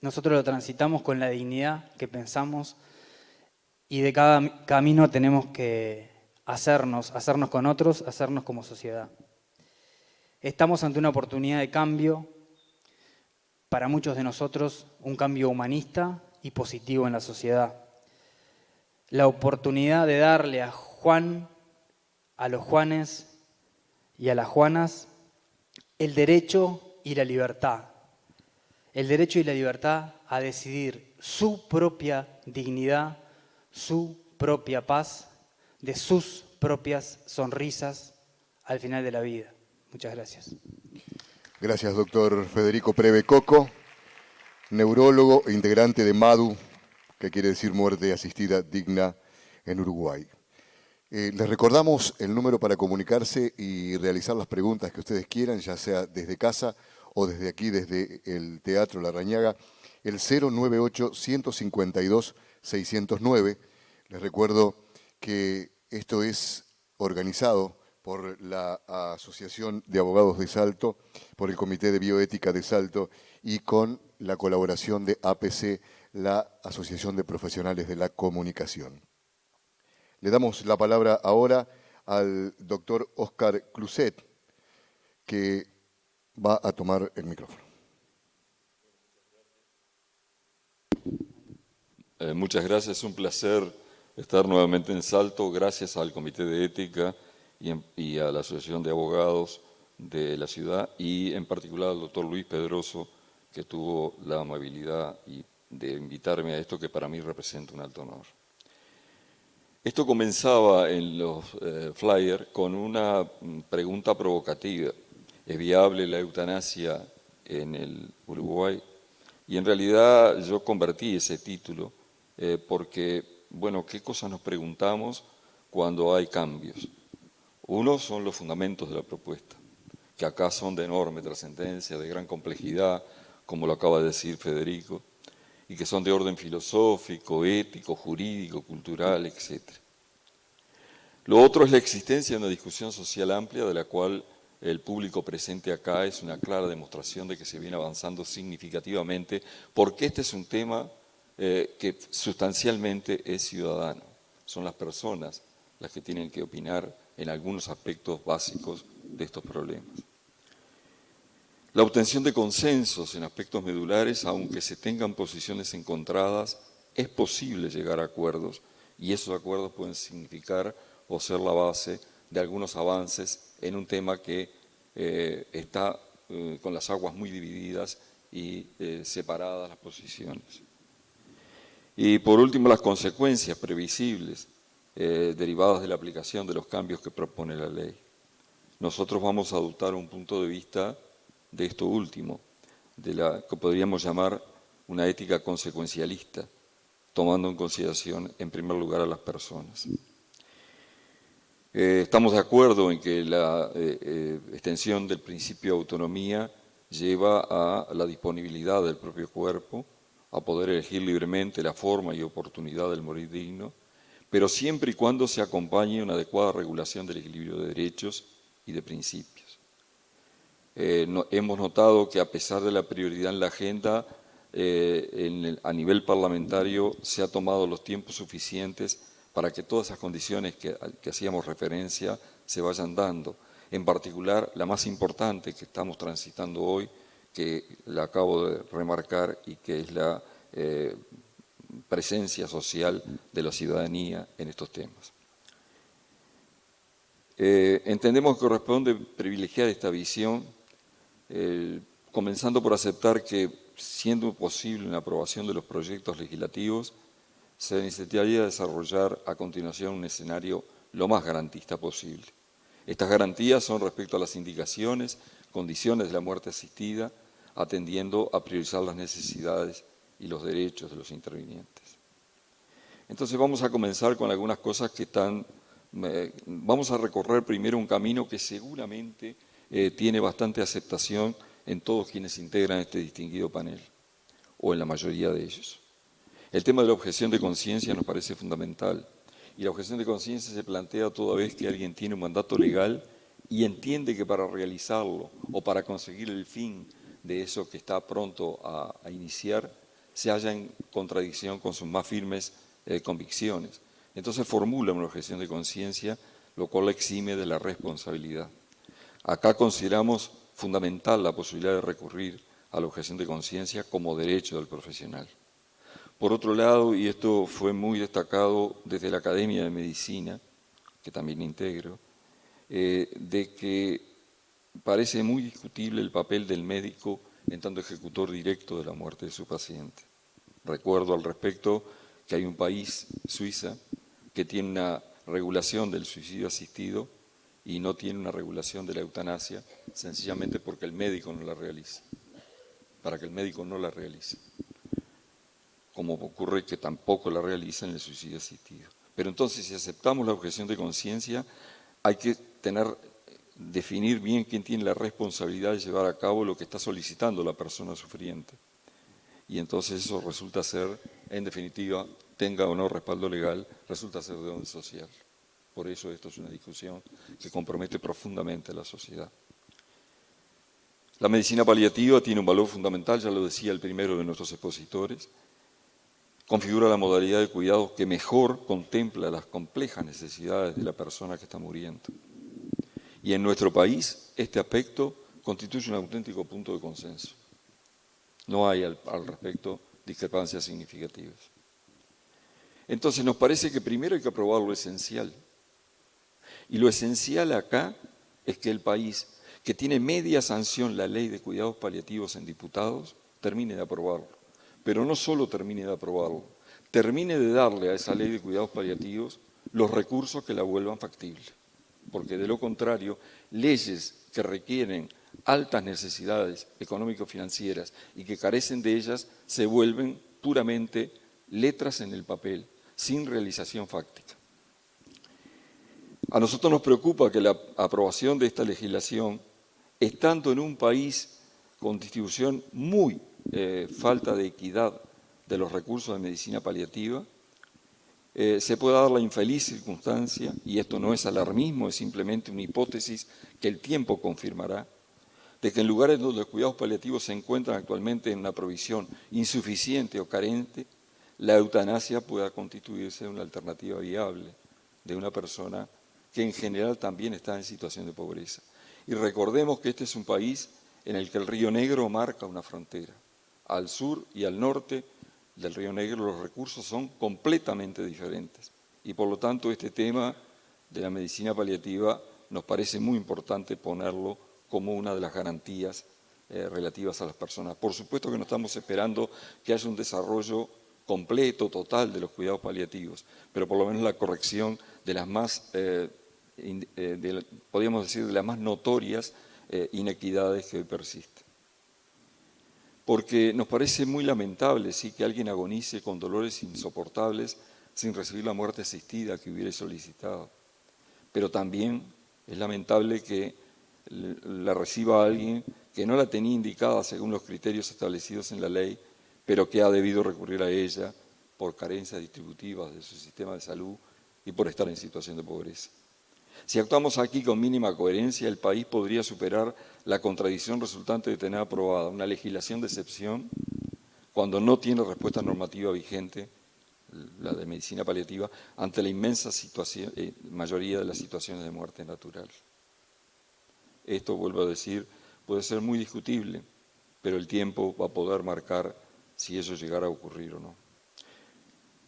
nosotros lo transitamos con la dignidad que pensamos y de cada camino tenemos que hacernos con otros, hacernos como sociedad. Estamos ante una oportunidad de cambio, para muchos de nosotros un cambio humanista y positivo en la sociedad. La oportunidad de darle a Juan, a los Juanes y a las Juanas el derecho y la libertad. El derecho y la libertad a decidir su propia dignidad, su propia paz, de sus propias sonrisas al final de la vida. Muchas gracias. Gracias, doctor Federico Preve Coco, neurólogo e integrante de MADU, que quiere decir Muerte Asistida Digna en Uruguay. Les recordamos el número para comunicarse y realizar las preguntas que ustedes quieran, ya sea desde casa o desde aquí, desde el Teatro La Rañaga, el 098-152-609. Les recuerdo que esto es organizado por la Asociación de Abogados de Salto, por el Comité de Bioética de Salto y con la colaboración de APC, la Asociación de Profesionales de la Comunicación. Le damos la palabra ahora al doctor Óscar Cluset, que va a tomar el micrófono. Muchas gracias, es un placer estar nuevamente en Salto, gracias al Comité de Ética y a la Asociación de Abogados de la ciudad y en particular al doctor Luis Pedroso, que tuvo la amabilidad de invitarme a esto que para mí representa un alto honor. Esto comenzaba en los flyers con una pregunta provocativa. ¿Es viable la eutanasia en el Uruguay? Y en realidad yo convertí ese título porque, bueno, ¿qué cosas nos preguntamos cuando hay cambios? Uno son los fundamentos de la propuesta, que acá son de enorme trascendencia, de gran complejidad, como lo acaba de decir Federico, y que son de orden filosófico, ético, jurídico, cultural, etc. Lo otro es la existencia de una discusión social amplia de la cual el público presente acá es una clara demostración de que se viene avanzando significativamente, porque este es un tema que sustancialmente es ciudadano. Son las personas las que tienen que opinar en algunos aspectos básicos de estos problemas. La obtención de consensos en aspectos medulares, aunque se tengan posiciones encontradas, es posible llegar a acuerdos y esos acuerdos pueden significar o ser la base de algunos avances en un tema que está con las aguas muy divididas y separadas las posiciones. Y por último, las consecuencias previsibles derivadas de la aplicación de los cambios que propone la ley. Nosotros vamos a adoptar un punto de vista de esto último, de la que podríamos llamar una ética consecuencialista, tomando en consideración, en primer lugar, a las personas. Estamos de acuerdo en que la extensión del principio de autonomía lleva a la disponibilidad del propio cuerpo, a poder elegir libremente la forma y oportunidad del morir digno, pero siempre y cuando se acompañe una adecuada regulación del equilibrio de derechos y de principios. Hemos notado que a pesar de la prioridad en la agenda, a nivel parlamentario se ha tomado los tiempos suficientes para que todas esas condiciones que hacíamos referencia se vayan dando. En particular, la más importante que estamos transitando hoy, que la acabo de remarcar y que es la presencia social de la ciudadanía en estos temas. Entendemos que corresponde privilegiar esta visión, comenzando por aceptar que, siendo posible una aprobación de los proyectos legislativos, se necesitaría desarrollar a continuación un escenario lo más garantista posible. Estas garantías son respecto a las indicaciones, condiciones de la muerte asistida, atendiendo a priorizar las necesidades y los derechos de los intervinientes. Entonces vamos a comenzar con algunas cosas que están... Vamos a recorrer primero un camino que seguramente tiene bastante aceptación en todos quienes integran este distinguido panel, o en la mayoría de ellos. El tema de la objeción de conciencia nos parece fundamental, y la objeción de conciencia se plantea toda vez que alguien tiene un mandato legal y entiende que para realizarlo o para conseguir el fin de eso que está pronto a iniciar, se halla en contradicción con sus más firmes convicciones. Entonces formula una objeción de conciencia, lo cual la exime de la responsabilidad. Acá consideramos fundamental la posibilidad de recurrir a la objeción de conciencia como derecho del profesional. Por otro lado, y esto fue muy destacado desde la Academia de Medicina, que también integro, de que parece muy discutible el papel del médico en tanto ejecutor directo de la muerte de su paciente. Recuerdo al respecto que hay un país, Suiza, que tiene una regulación del suicidio asistido y no tiene una regulación de la eutanasia, sencillamente porque el médico no la realiza, para que el médico no la realice, como ocurre que tampoco la realiza en el suicidio asistido. Pero entonces, si aceptamos la objeción de conciencia, hay que definir bien quién tiene la responsabilidad de llevar a cabo lo que está solicitando la persona sufriente. Y entonces eso resulta ser, en definitiva, tenga o no respaldo legal, resulta ser de orden social. Por eso esto es una discusión que compromete profundamente a la sociedad. La medicina paliativa tiene un valor fundamental, ya lo decía el primero de nuestros expositores. Configura la modalidad de cuidado que mejor contempla las complejas necesidades de la persona que está muriendo. Y en nuestro país este aspecto constituye un auténtico punto de consenso. No hay al respecto discrepancias significativas. Entonces nos parece que primero hay que aprobar lo esencial. Y lo esencial acá es que el país, que tiene media sanción la ley de cuidados paliativos en diputados, termine de aprobarlo. Pero no solo termine de aprobarlo, termine de darle a esa ley de cuidados paliativos los recursos que la vuelvan factible. Porque de lo contrario, leyes que requieren altas necesidades económico-financieras y que carecen de ellas se vuelven puramente letras en el papel, sin realización fáctica. A nosotros nos preocupa que la aprobación de esta legislación, estando en un país con distribución muy falta de equidad de los recursos de medicina paliativa, se puede dar la infeliz circunstancia, y esto no es alarmismo, es simplemente una hipótesis que el tiempo confirmará, de que en lugares donde los cuidados paliativos se encuentran actualmente en una provisión insuficiente o carente, la eutanasia pueda constituirse una alternativa viable de una persona que en general también está en situación de pobreza. Y recordemos que este es un país en el que el Río Negro marca una frontera. Al sur y al norte del Río Negro los recursos son completamente diferentes y por lo tanto este tema de la medicina paliativa nos parece muy importante ponerlo como una de las garantías relativas a las personas. Por supuesto que no estamos esperando que haya un desarrollo completo, total de los cuidados paliativos, pero por lo menos la corrección de las más, podríamos decir, de las más notorias inequidades que hoy persisten. Porque nos parece muy lamentable, sí, que alguien agonice con dolores insoportables sin recibir la muerte asistida que hubiera solicitado. Pero también es lamentable que la reciba alguien que no la tenía indicada según los criterios establecidos en la ley, pero que ha debido recurrir a ella por carencias distributivas de su sistema de salud y por estar en situación de pobreza. Si actuamos aquí con mínima coherencia, el país podría superar la contradicción resultante de tener aprobada una legislación de excepción cuando no tiene respuesta normativa vigente, la de medicina paliativa, ante la inmensa mayoría de las situaciones de muerte natural. Esto, vuelvo a decir, puede ser muy discutible, pero el tiempo va a poder marcar si eso llegara a ocurrir o no.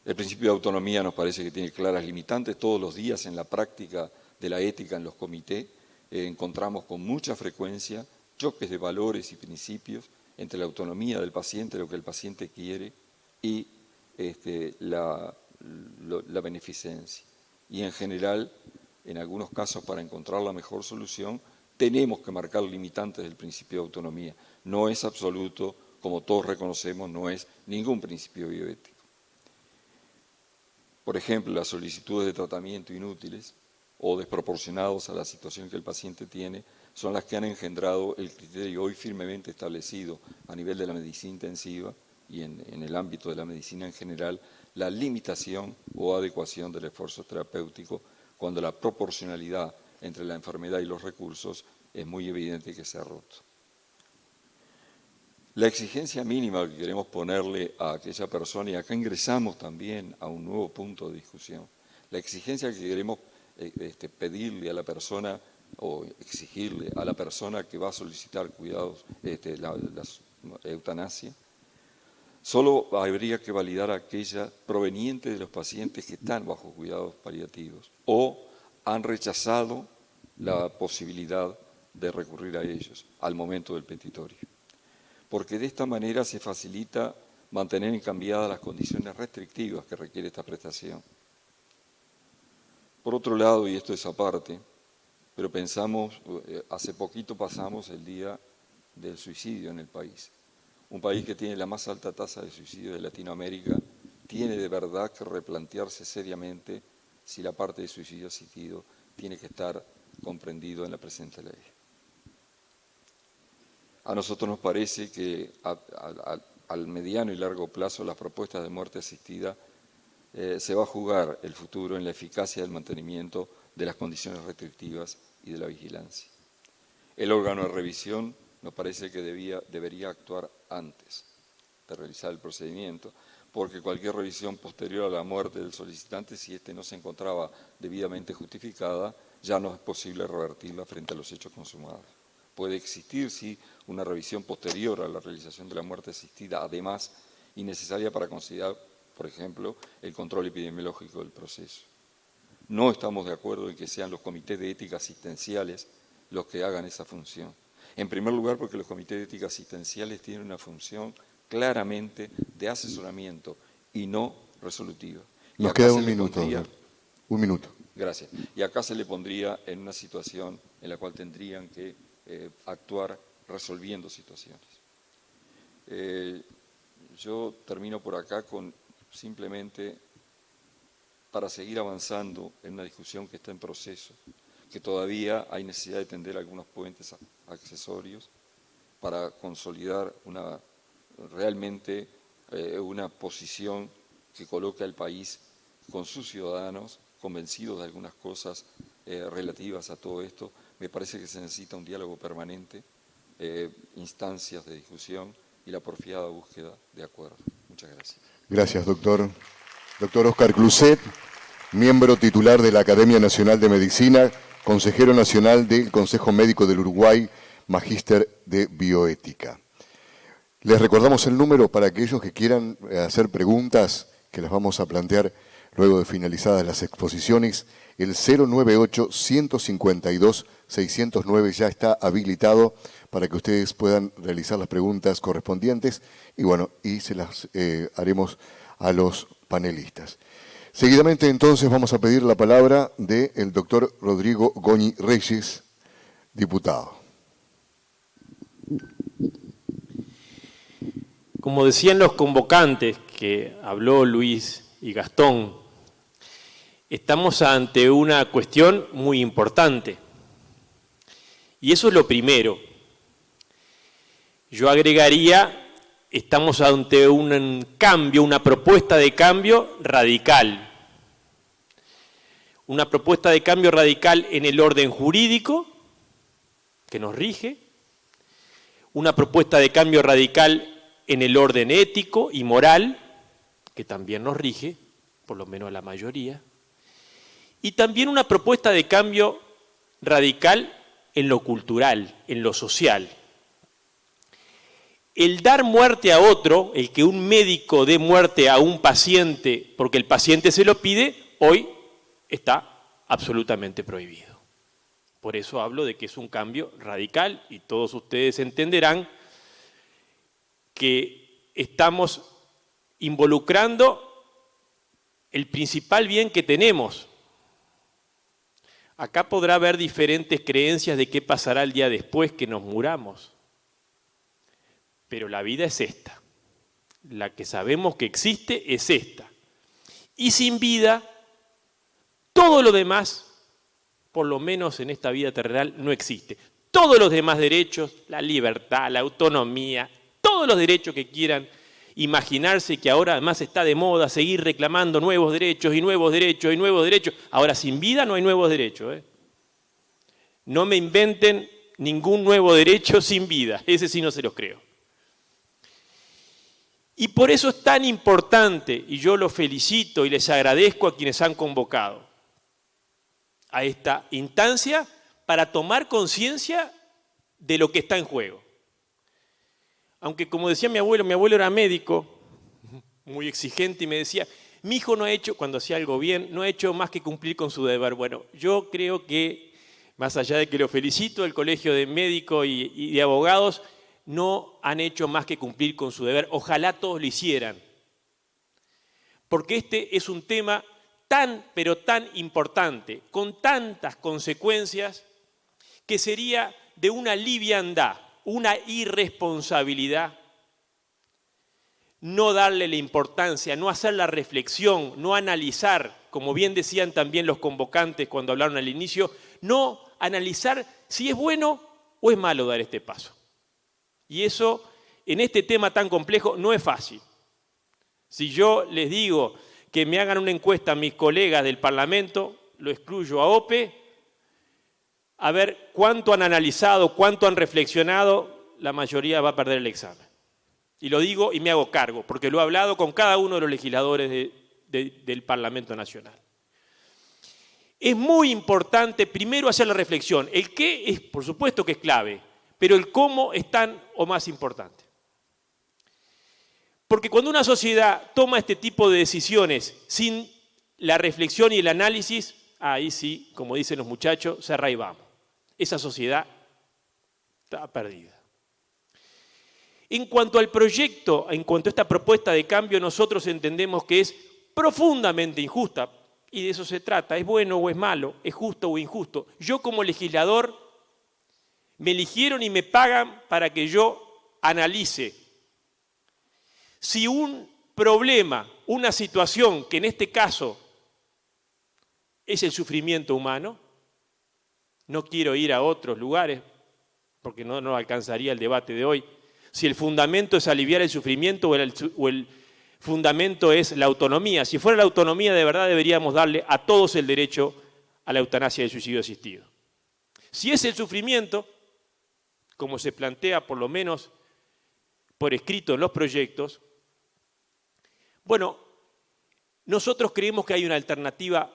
El principio de autonomía nos parece que tiene claras limitantes. Todos los días en la práctica de la ética en los comités encontramos con mucha frecuencia choques de valores y principios entre la autonomía del paciente, lo que el paciente quiere, y la beneficencia. Y en general, en algunos casos, para encontrar la mejor solución, tenemos que marcar limitantes del principio de autonomía. No es absoluto, como todos reconocemos, no es ningún principio bioético. Por ejemplo, las solicitudes de tratamiento inútiles o desproporcionados a la situación que el paciente tiene son las que han engendrado el criterio hoy firmemente establecido a nivel de la medicina intensiva y en el ámbito de la medicina en general, la limitación o adecuación del esfuerzo terapéutico cuando la proporcionalidad entre la enfermedad y los recursos es muy evidente que se ha roto. La exigencia mínima que queremos ponerle a aquella persona, y acá ingresamos también a un nuevo punto de discusión, la exigencia que queremos pedirle a la persona o exigirle a la persona que va a solicitar cuidados, la eutanasia, solo habría que validar aquella proveniente de los pacientes que están bajo cuidados paliativos o han rechazado la posibilidad de recurrir a ellos al momento del petitorio. Porque de esta manera se facilita mantener cambiadas las condiciones restrictivas que requiere esta prestación. Por otro lado, y esto es aparte, pero pensamos, hace poquito pasamos el día del suicidio en el país. Un país que tiene la más alta tasa de suicidio de Latinoamérica tiene de verdad que replantearse seriamente si la parte de suicidio asistido tiene que estar comprendido en la presente ley. A nosotros nos parece que al mediano y largo plazo las propuestas de muerte asistida se va a jugar el futuro en la eficacia del mantenimiento de las condiciones restrictivas y de la vigilancia. El órgano de revisión nos parece que debería actuar antes de realizar el procedimiento, porque cualquier revisión posterior a la muerte del solicitante, si éste no se encontraba debidamente justificada, ya no es posible revertirla frente a los hechos consumados. Puede existir, sí, una revisión posterior a la realización de la muerte asistida, además, innecesaria para considerar, por ejemplo, el control epidemiológico del proceso. No estamos de acuerdo en que sean los comités de ética asistenciales los que hagan esa función. En primer lugar, porque los comités de ética asistenciales tienen una función claramente de asesoramiento y no resolutiva. Nos queda un minuto. Un minuto. Gracias. Y acá se le pondría en una situación en la cual tendrían que actuar resolviendo situaciones. Yo termino por acá con simplemente para seguir avanzando en una discusión que está en proceso, que todavía hay necesidad de tender algunos puentes accesorios para consolidar realmente una posición que coloque al país con sus ciudadanos convencidos de algunas cosas relativas a todo esto. Me parece que se necesita un diálogo permanente, instancias de discusión y la porfiada búsqueda de acuerdo. Muchas gracias. Gracias, doctor. Doctor Óscar Cluzet, miembro titular de la Academia Nacional de Medicina, consejero nacional del Consejo Médico del Uruguay, magíster de bioética. Les recordamos el número para aquellos que quieran hacer preguntas, que las vamos a plantear luego de finalizadas las exposiciones. El 098-152-609 ya está habilitado para que ustedes puedan realizar las preguntas correspondientes y bueno, y se las haremos a los panelistas. Seguidamente entonces vamos a pedir la palabra del doctor Rodrigo Goñi Reyes, diputado. Como decían los convocantes que habló Luis y Gastón, estamos ante una cuestión muy importante. Y eso es lo primero. Yo agregaría, estamos ante un cambio, una propuesta de cambio radical. Una propuesta de cambio radical en el orden jurídico que nos rige, una propuesta de cambio radical en el orden ético y moral que también nos rige, por lo menos a la mayoría, y también una propuesta de cambio radical en lo cultural, en lo social. El dar muerte a otro, el que un médico dé muerte a un paciente porque el paciente se lo pide, hoy está absolutamente prohibido. Por eso hablo de que es un cambio radical y todos ustedes entenderán que estamos involucrando el principal bien que tenemos. Acá podrá haber diferentes creencias de qué pasará el día después que nos muramos. Pero la vida es esta. La que sabemos que existe es esta. Y sin vida, todo lo demás, por lo menos en esta vida terrenal, no existe. Todos los demás derechos, la libertad, la autonomía, todos los derechos que quieran imaginarse, que ahora además está de moda seguir reclamando nuevos derechos y nuevos derechos y nuevos derechos. Ahora sin vida no hay nuevos derechos. No me inventen ningún nuevo derecho sin vida, ese sí no se los creo. Y por eso es tan importante, y yo los felicito y les agradezco a quienes han convocado a esta instancia para tomar conciencia de lo que está en juego. Aunque como decía mi abuelo era médico, muy exigente, y me decía, mi hijo no ha hecho, cuando hacía algo bien, no ha hecho más que cumplir con su deber. Bueno, yo creo que, más allá de que lo felicito, el Colegio de Médicos y de Abogados no han hecho más que cumplir con su deber. Ojalá todos lo hicieran. Porque este es un tema tan, pero tan importante, con tantas consecuencias, que sería de una liviandad, una irresponsabilidad, no darle la importancia, no hacer la reflexión, no analizar, como bien decían también los convocantes cuando hablaron al inicio, no analizar si es bueno o es malo dar este paso. Y eso, en este tema tan complejo, no es fácil. Si yo les digo que me hagan una encuesta a mis colegas del Parlamento, lo excluyo a OPE, a ver cuánto han analizado, cuánto han reflexionado, la mayoría va a perder el examen. Y lo digo y me hago cargo, porque lo he hablado con cada uno de los legisladores del Parlamento Nacional. Es muy importante primero hacer la reflexión. El qué es, por supuesto que es clave, pero el cómo es tan o más importante. Porque cuando una sociedad toma este tipo de decisiones sin la reflexión y el análisis, ahí sí, como dicen los muchachos, cerrá y vamos. Esa sociedad está perdida. En cuanto al proyecto, en cuanto a esta propuesta de cambio, nosotros entendemos que es profundamente injusta, y de eso se trata, es bueno o es malo, es justo o injusto. Yo como legislador me eligieron y me pagan para que yo analice si un problema, una situación, que en este caso es el sufrimiento humano, no quiero ir a otros lugares porque no alcanzaría el debate de hoy, si el fundamento es aliviar el sufrimiento o el fundamento es la autonomía. Si fuera la autonomía, de verdad deberíamos darle a todos el derecho a la eutanasia y el suicidio asistido. Si es el sufrimiento, como se plantea por lo menos por escrito en los proyectos, bueno, nosotros creemos que hay una alternativa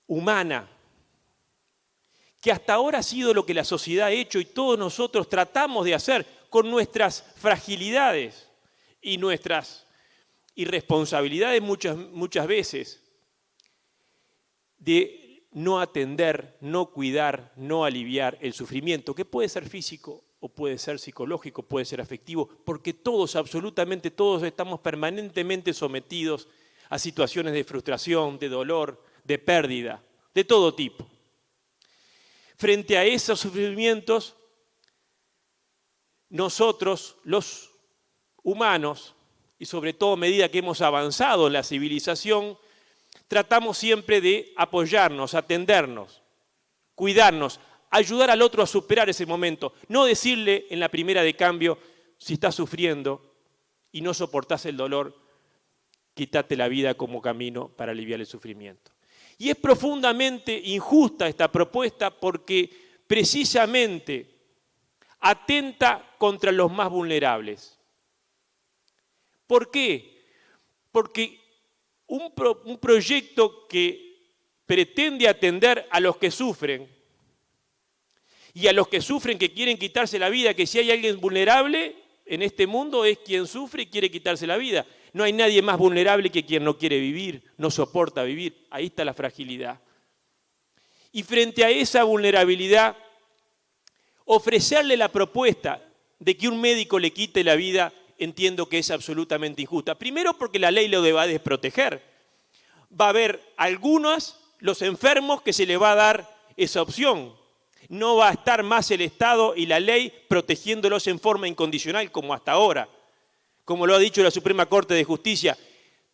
humana que hasta ahora ha sido lo que la sociedad ha hecho y todos nosotros tratamos de hacer con nuestras fragilidades y nuestras irresponsabilidades muchas veces, de no atender, no cuidar, no aliviar el sufrimiento, que puede ser físico o puede ser psicológico, puede ser afectivo, porque todos, absolutamente todos, estamos permanentemente sometidos a situaciones de frustración, de dolor, de pérdida, de todo tipo. Frente a esos sufrimientos, nosotros, los humanos, y sobre todo a medida que hemos avanzado en la civilización, tratamos siempre de apoyarnos, atendernos, cuidarnos, ayudar al otro a superar ese momento. No decirle en la primera de cambio, si estás sufriendo y no soportás el dolor, quítate la vida como camino para aliviar el sufrimiento. Y es profundamente injusta esta propuesta porque precisamente atenta contra los más vulnerables. ¿Por qué? Porque un proyecto que pretende atender a los que sufren y a los que sufren que quieren quitarse la vida, que si hay alguien vulnerable en este mundo es quien sufre y quiere quitarse la vida. No hay nadie más vulnerable que quien no quiere vivir, no soporta vivir. Ahí está la fragilidad. Y frente a esa vulnerabilidad, ofrecerle la propuesta de que un médico le quite la vida, entiendo que es absolutamente injusta. Primero porque la ley lo va a desproteger. Va a haber algunos, los enfermos, que se les va a dar esa opción. No va a estar más el Estado y la ley protegiéndolos en forma incondicional como hasta ahora. Como lo ha dicho la Suprema Corte de Justicia,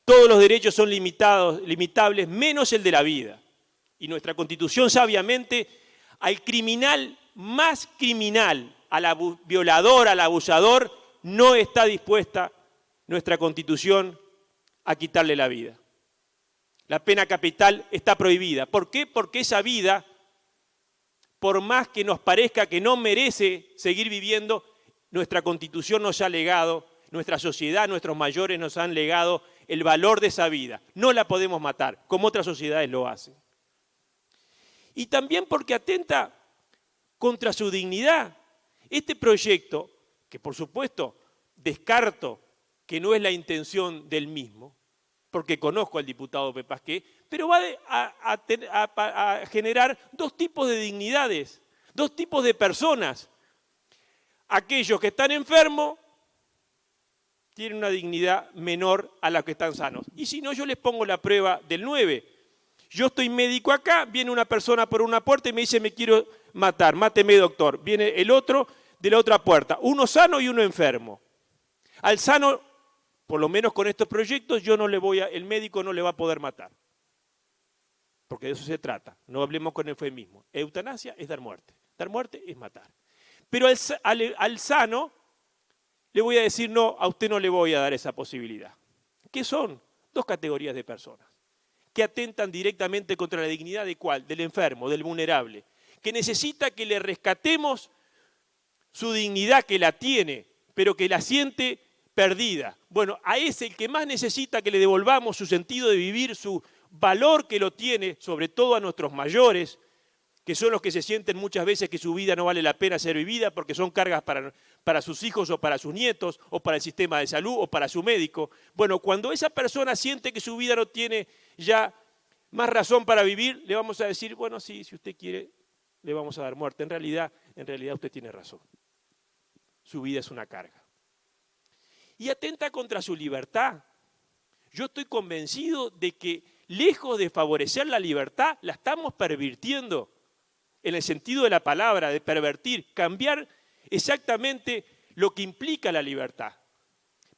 todos los derechos son limitables, menos el de la vida. Y nuestra Constitución, sabiamente, al criminal más criminal, al violador, al abusador, no está dispuesta nuestra Constitución a quitarle la vida. La pena capital está prohibida. ¿Por qué? Porque esa vida, por más que nos parezca que no merece seguir viviendo, nuestra Constitución nos ha legado, nuestra sociedad, nuestros mayores nos han legado el valor de esa vida. No la podemos matar, como otras sociedades lo hacen. Y también porque atenta contra su dignidad. Este proyecto, que por supuesto descarto que no es la intención del mismo, porque conozco al diputado Pepasqué, pero va a generar dos tipos de dignidades, dos tipos de personas. Aquellos que están enfermos tienen una dignidad menor a la que están sanos. Y si no, yo les pongo la prueba del 9. Yo estoy médico acá, viene una persona por una puerta y me dice, me quiero matar, máteme doctor. Viene el otro de la otra puerta, uno sano y uno enfermo. Al sano, por lo menos con estos proyectos, el médico no le va a poder matar. Porque de eso se trata, no hablemos con eufemismo. Eutanasia es dar muerte es matar. Pero al sano le voy a decir, no, a usted no le voy a dar esa posibilidad. ¿Qué son? Dos categorías de personas que atentan directamente contra la dignidad ¿de cuál? Del enfermo, del vulnerable, que necesita que le rescatemos su dignidad, que la tiene, pero que la siente perdida. Bueno, a ese, el que más necesita que le devolvamos su sentido de vivir, su valor que lo tiene, sobre todo a nuestros mayores, que son los que se sienten muchas veces que su vida no vale la pena ser vivida porque son cargas para sus hijos o para sus nietos o para el sistema de salud o para su médico. Bueno, cuando esa persona siente que su vida no tiene ya más razón para vivir, le vamos a decir, bueno, sí, si usted quiere, le vamos a dar muerte. En realidad usted tiene razón. Su vida es una carga. Y atenta contra su libertad. Yo estoy convencido de que, lejos de favorecer la libertad, la estamos pervirtiendo. En el sentido de la palabra, de pervertir, cambiar exactamente lo que implica la libertad.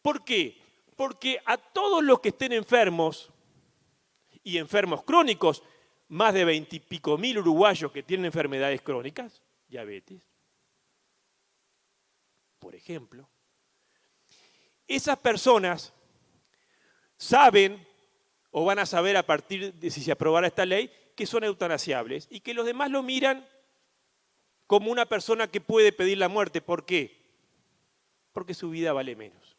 ¿Por qué? Porque a todos los que estén enfermos, y enfermos crónicos, más de 20 y pico mil uruguayos que tienen enfermedades crónicas, diabetes, por ejemplo, esas personas saben, o van a saber a partir de si se aprobara esta ley, que son eutanasiables y que los demás lo miran como una persona que puede pedir la muerte. ¿Por qué? Porque su vida vale menos.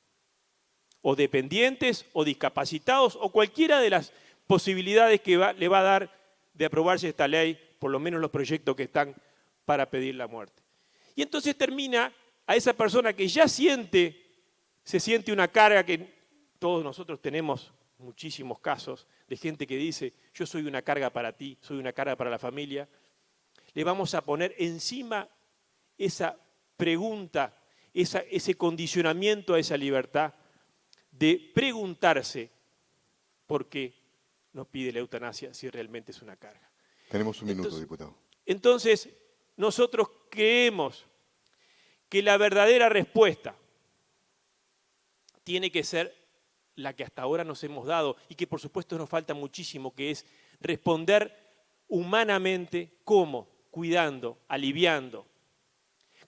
O dependientes, o discapacitados, o cualquiera de las posibilidades que le va a dar de aprobarse esta ley por lo menos los proyectos que están para pedir la muerte. Y entonces termina a esa persona que ya se siente una carga, que todos nosotros tenemos muchísimos casos de gente que dice, yo soy una carga para ti, soy una carga para la familia. Le vamos a poner encima esa pregunta, ese condicionamiento a esa libertad de preguntarse por qué nos pide la eutanasia si realmente es una carga. Tenemos un minuto, diputado. Entonces, nosotros creemos que la verdadera respuesta tiene que ser la que hasta ahora nos hemos dado y que por supuesto nos falta muchísimo, que es responder humanamente, ¿cómo? Cuidando, aliviando.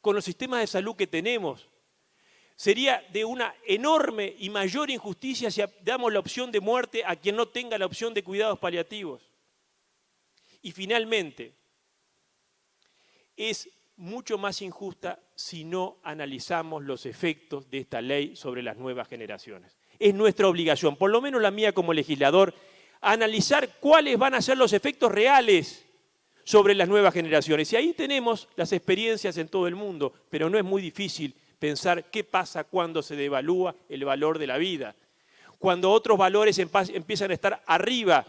Con los sistemas de salud que tenemos, sería de una enorme y mayor injusticia si damos la opción de muerte a quien no tenga la opción de cuidados paliativos. Y finalmente, es mucho más injusta si no analizamos los efectos de esta ley sobre las nuevas generaciones. Es nuestra obligación, por lo menos la mía como legislador, analizar cuáles van a ser los efectos reales sobre las nuevas generaciones. Y ahí tenemos las experiencias en todo el mundo, pero no es muy difícil pensar qué pasa cuando se devalúa el valor de la vida, cuando otros valores empiezan a estar arriba,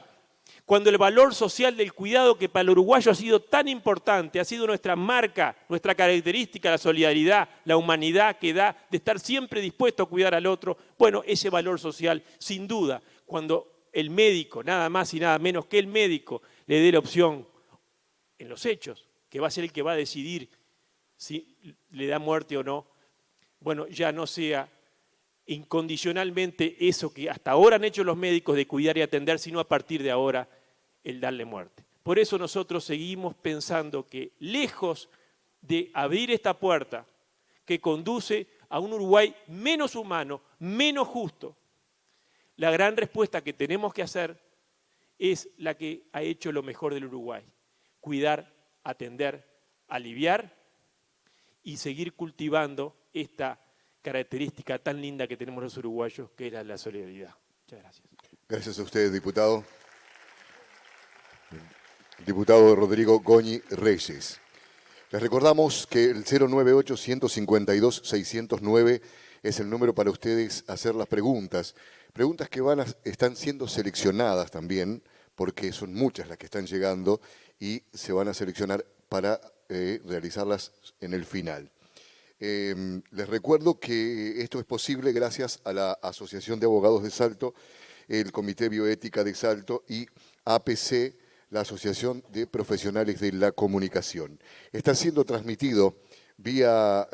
cuando el valor social del cuidado, que para el uruguayo ha sido tan importante, ha sido nuestra marca, nuestra característica, la solidaridad, la humanidad que da de estar siempre dispuesto a cuidar al otro. Bueno, ese valor social, sin duda, cuando el médico, nada más y nada menos que el médico, le dé la opción en los hechos, que va a ser el que va a decidir si le da muerte o no, bueno, ya no sea incondicionalmente eso que hasta ahora han hecho los médicos de cuidar y atender, sino a partir de ahora el darle muerte. Por eso nosotros seguimos pensando que lejos de abrir esta puerta que conduce a un Uruguay menos humano, menos justo, la gran respuesta que tenemos que hacer es la que ha hecho lo mejor del Uruguay: cuidar, atender, aliviar y seguir cultivando esta característica tan linda que tenemos los uruguayos, que era la solidaridad. Muchas gracias. Gracias a usted, diputado. Diputado Rodrigo Goñi Reyes. Les recordamos que el 098-152-609 es el número para ustedes hacer las preguntas. Preguntas que están siendo seleccionadas también, porque son muchas las que están llegando y se van a seleccionar para realizarlas en el final. Les recuerdo que esto es posible gracias a la Asociación de Abogados de Salto, el Comité Bioética de Salto y APC, la Asociación de Profesionales de la Comunicación. Está siendo transmitido vía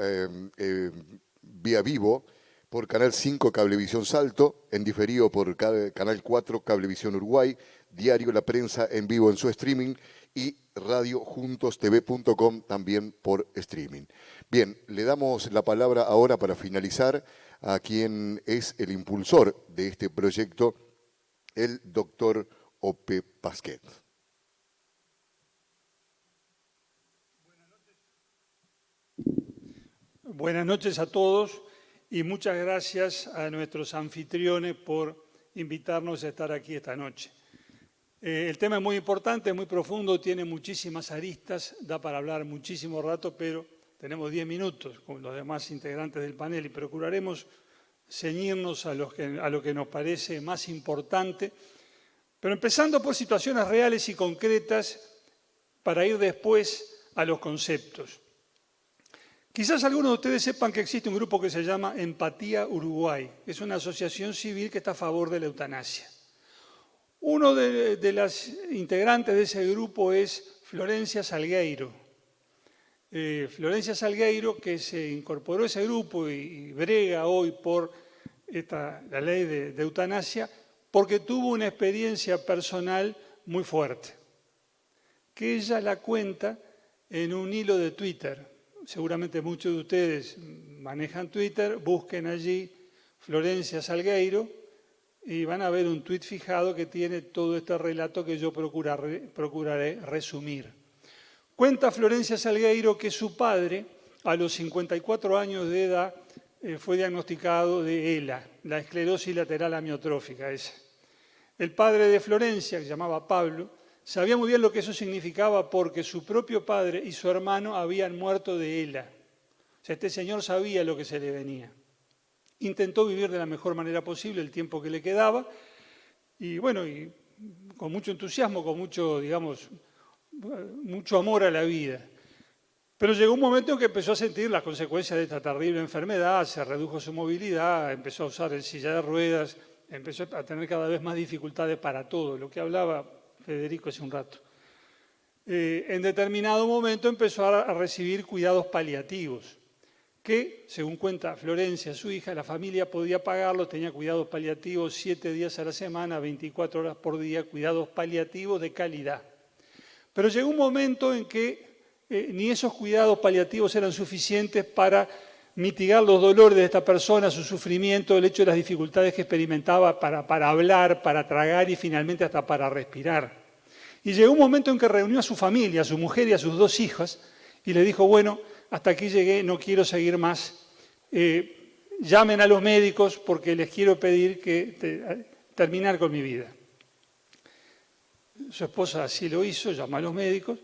vivo por Canal 5 Cablevisión Salto, en diferido por Canal 4 Cablevisión Uruguay, Diario La Prensa en vivo en su streaming y radiojuntostv.com también por streaming. Bien, le damos la palabra ahora para finalizar a quien es el impulsor de este proyecto, el doctor Ope Pasquet. Buenas noches a todos y muchas gracias a nuestros anfitriones por invitarnos a estar aquí esta noche. El tema es muy importante, es muy profundo, tiene muchísimas aristas, da para hablar muchísimo rato, pero tenemos 10 minutos con los demás integrantes del panel y procuraremos ceñirnos a lo que nos parece más importante, pero empezando por situaciones reales y concretas para ir después a los conceptos. Quizás algunos de ustedes sepan que existe un grupo que se llama Empatía Uruguay, que es una asociación civil que está a favor de la eutanasia. Uno de las integrantes de ese grupo es Florencia Salgueiro. Florencia Salgueiro, que se incorporó a ese grupo y brega hoy por la ley de eutanasia, porque tuvo una experiencia personal muy fuerte, que ella la cuenta en un hilo de Twitter. Seguramente muchos de ustedes manejan Twitter, busquen allí Florencia Salgueiro y van a ver un tuit fijado que tiene todo este relato que yo procuraré resumir. Cuenta Florencia Salgueiro que su padre, a los 54 años de edad, fue diagnosticado de ELA, la esclerosis lateral amiotrófica esa. El padre de Florencia, que se llamaba Pablo, Sabía muy bien lo que eso significaba porque su propio padre y su hermano habían muerto de ELA. O sea, este señor sabía lo que se le venía. Intentó vivir de la mejor manera posible el tiempo que le quedaba y bueno, y con mucho entusiasmo, con mucho, digamos, mucho amor a la vida. Pero llegó un momento en que empezó a sentir las consecuencias de esta terrible enfermedad, se redujo su movilidad, empezó a usar en silla de ruedas, empezó a tener cada vez más dificultades para todo, lo que hablaba Federico hace un rato. En determinado momento empezó a recibir cuidados paliativos, que, según cuenta Florencia, su hija, la familia podía pagarlo, tenía cuidados paliativos 7 días a la semana, 24 horas por día, cuidados paliativos de calidad. Pero llegó un momento en que ni esos cuidados paliativos eran suficientes para mitigar los dolores de esta persona, su sufrimiento, el hecho de las dificultades que experimentaba para hablar, para tragar y finalmente hasta para respirar. Y llegó un momento en que reunió a su familia, a su mujer y a sus 2 hijas, y le dijo, bueno, hasta aquí llegué, no quiero seguir más, llamen a los médicos porque les quiero pedir que terminar con mi vida. Su esposa así lo hizo, llamó a los médicos,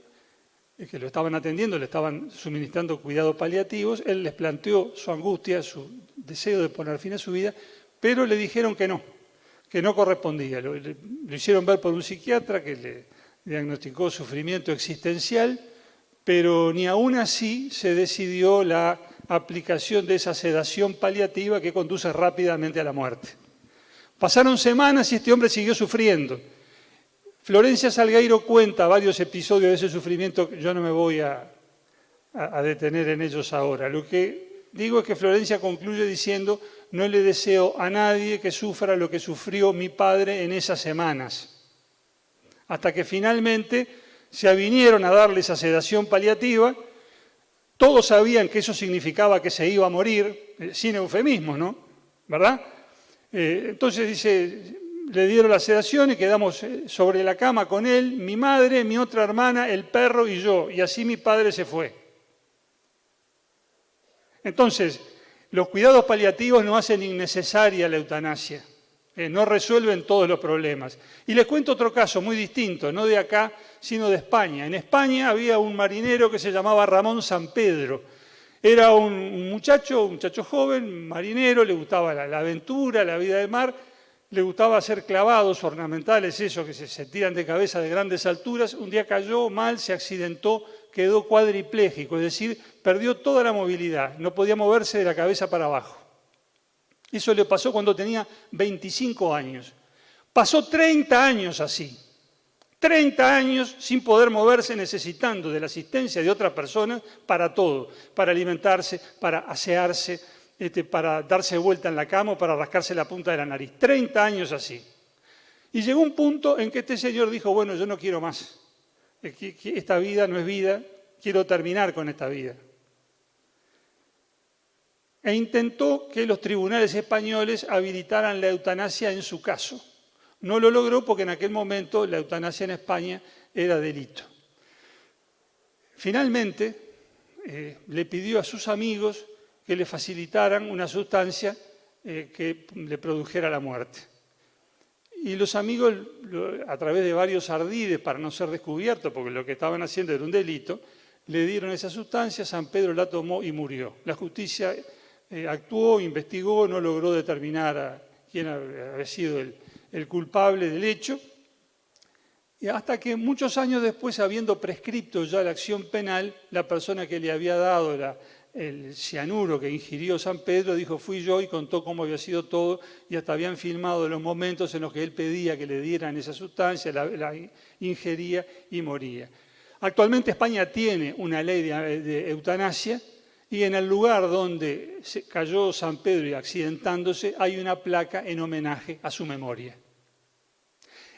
que lo estaban atendiendo, le estaban suministrando cuidados paliativos, él les planteó su angustia, su deseo de poner fin a su vida, pero le dijeron que no correspondía. Lo hicieron ver por un psiquiatra que le diagnosticó sufrimiento existencial, pero ni aún así se decidió la aplicación de esa sedación paliativa que conduce rápidamente a la muerte. Pasaron semanas y este hombre siguió sufriendo. Florencia Salgueiro cuenta varios episodios de ese sufrimiento, yo no me voy a detener en ellos ahora. Lo que digo es que Florencia concluye diciendo, no le deseo a nadie que sufra lo que sufrió mi padre en esas semanas. Hasta que finalmente se avinieron a darle esa sedación paliativa, todos sabían que eso significaba que se iba a morir, sin eufemismo, ¿no? ¿Verdad? Entonces dice, le dieron la sedación y quedamos sobre la cama con él, mi madre, mi otra hermana, el perro y yo, y así mi padre se fue. Entonces, los cuidados paliativos no hacen innecesaria la eutanasia. No resuelven todos los problemas. Y les cuento otro caso muy distinto, no de acá, sino de España. En España había un marinero que se llamaba Ramón Sampedro. Era un muchacho joven, marinero, le gustaba la aventura, la vida del mar, le gustaba hacer clavados ornamentales, esos que se tiran de cabeza de grandes alturas. Un día cayó mal, se accidentó, quedó cuadripléjico, es decir, perdió toda la movilidad, no podía moverse de la cabeza para abajo. Eso le pasó cuando tenía 25 años. Pasó 30 años así. 30 años sin poder moverse, necesitando de la asistencia de otras personas para todo. Para alimentarse, para asearse, para darse vuelta en la cama o para rascarse la punta de la nariz. 30 años así. Y llegó un punto en que este señor dijo, bueno, yo no quiero más. Esta vida no es vida, quiero terminar con esta vida. E intentó que los tribunales españoles habilitaran la eutanasia en su caso. No lo logró porque en aquel momento la eutanasia en España era delito. Finalmente, le pidió a sus amigos que le facilitaran una sustancia que le produjera la muerte. Y los amigos, a través de varios ardides para no ser descubiertos, porque lo que estaban haciendo era un delito, le dieron esa sustancia, San Pedro la tomó y murió. La justicia actuó, investigó, no logró determinar a quién había sido el culpable del hecho, y hasta que muchos años después, habiendo prescripto ya la acción penal, la persona que le había dado el cianuro que ingirió San Pedro dijo, fui yo, y contó cómo había sido todo, y hasta habían filmado los momentos en los que él pedía que le dieran esa sustancia, la ingería y moría. Actualmente España tiene una ley de eutanasia, y en el lugar donde cayó San Pedro y accidentándose hay una placa en homenaje a su memoria.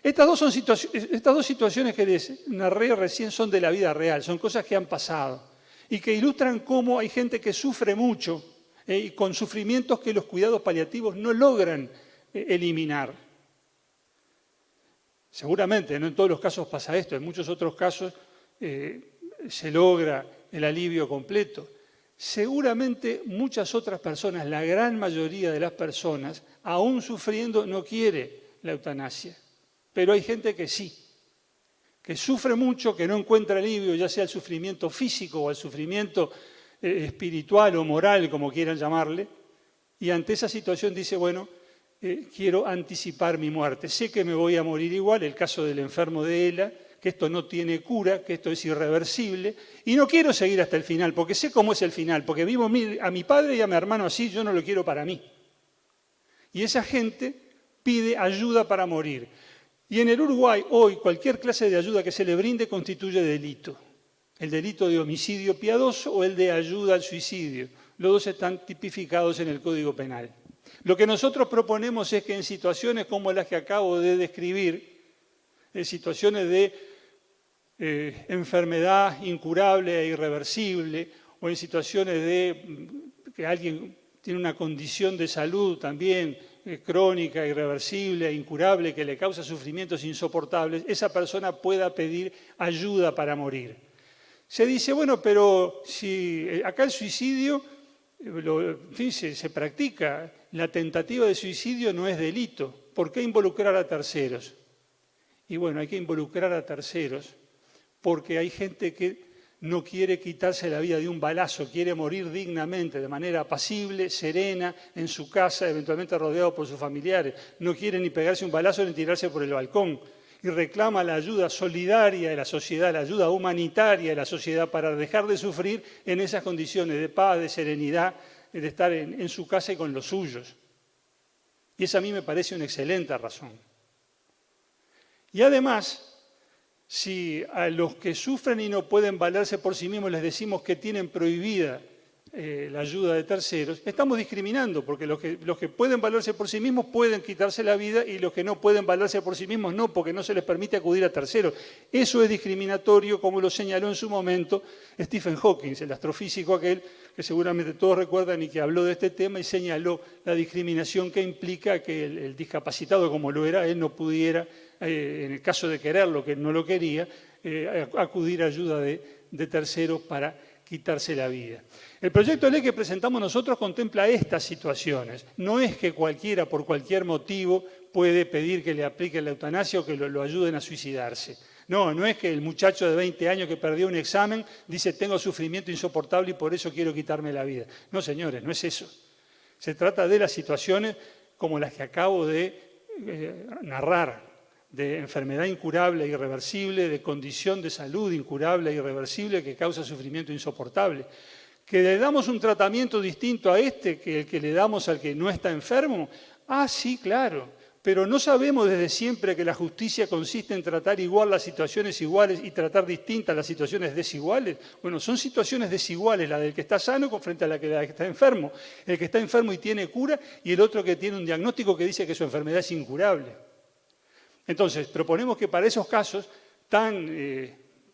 Estas dos situaciones que narré recién son de la vida real, son cosas que han pasado y que ilustran cómo hay gente que sufre mucho y con sufrimientos que los cuidados paliativos no logran eliminar. Seguramente, no en todos los casos pasa esto, en muchos otros casos se logra el alivio completo. Seguramente muchas otras personas, la gran mayoría de las personas, aún sufriendo, no quiere la eutanasia. Pero hay gente que sí, que sufre mucho, que no encuentra alivio, ya sea el sufrimiento físico o el sufrimiento espiritual o moral, como quieran llamarle, y ante esa situación dice, bueno, quiero anticipar mi muerte. Sé que me voy a morir igual, el caso del enfermo de ELA, que esto no tiene cura, que esto es irreversible, y no quiero seguir hasta el final, porque sé cómo es el final, porque vivo a mi padre y a mi hermano así, yo no lo quiero para mí. Y esa gente pide ayuda para morir. Y en el Uruguay, hoy, cualquier clase de ayuda que se le brinde constituye delito. El delito de homicidio piadoso o el de ayuda al suicidio. Los dos están tipificados en el Código Penal. Lo que nosotros proponemos es que en situaciones como las que acabo de describir, en situaciones de enfermedad incurable e irreversible, o en situaciones de que alguien tiene una condición de salud también crónica, irreversible, incurable, que le causa sufrimientos insoportables, esa persona pueda pedir ayuda para morir. Se dice, bueno, pero si acá el suicidio, en fin, se practica, la tentativa de suicidio no es delito, ¿por qué involucrar a terceros? Y bueno, hay que involucrar a terceros porque hay gente que no quiere quitarse la vida de un balazo, quiere morir dignamente, de manera apacible, serena, en su casa, eventualmente rodeado por sus familiares. No quiere ni pegarse un balazo ni tirarse por el balcón. Y reclama la ayuda solidaria de la sociedad, la ayuda humanitaria de la sociedad para dejar de sufrir en esas condiciones de paz, de serenidad, de estar en su casa y con los suyos. Y esa a mí me parece una excelente razón. Y además, si a los que sufren y no pueden valerse por sí mismos les decimos que tienen prohibida la ayuda de terceros, estamos discriminando, porque los que pueden valerse por sí mismos pueden quitarse la vida y los que no pueden valerse por sí mismos no, porque no se les permite acudir a terceros. Eso es discriminatorio, como lo señaló en su momento Stephen Hawking, el astrofísico aquel que seguramente todos recuerdan y que habló de este tema y señaló la discriminación que implica que el discapacitado, como lo era él, no pudiera, en el caso de quererlo, que no lo quería, acudir a ayuda de terceros para quitarse la vida. El proyecto de ley que presentamos nosotros contempla estas situaciones. No es que cualquiera, por cualquier motivo, puede pedir que le apliquen la eutanasia o que lo ayuden a suicidarse. No es que el muchacho de 20 años que perdió un examen dice tengo sufrimiento insoportable y por eso quiero quitarme la vida. No, señores, no es eso. Se trata de las situaciones como las que acabo de narrar, de enfermedad incurable e irreversible, de condición de salud incurable e irreversible que causa sufrimiento insoportable. ¿Que le damos un tratamiento distinto a este que el que le damos al que no está enfermo? Ah, sí, claro. Pero no sabemos desde siempre que la justicia consiste en tratar igual las situaciones iguales y tratar distintas las situaciones desiguales. Bueno, son situaciones desiguales, la del que está sano frente a la que está enfermo. El que está enfermo y tiene cura y el otro que tiene un diagnóstico que dice que su enfermedad es incurable. Entonces, proponemos que para esos casos tan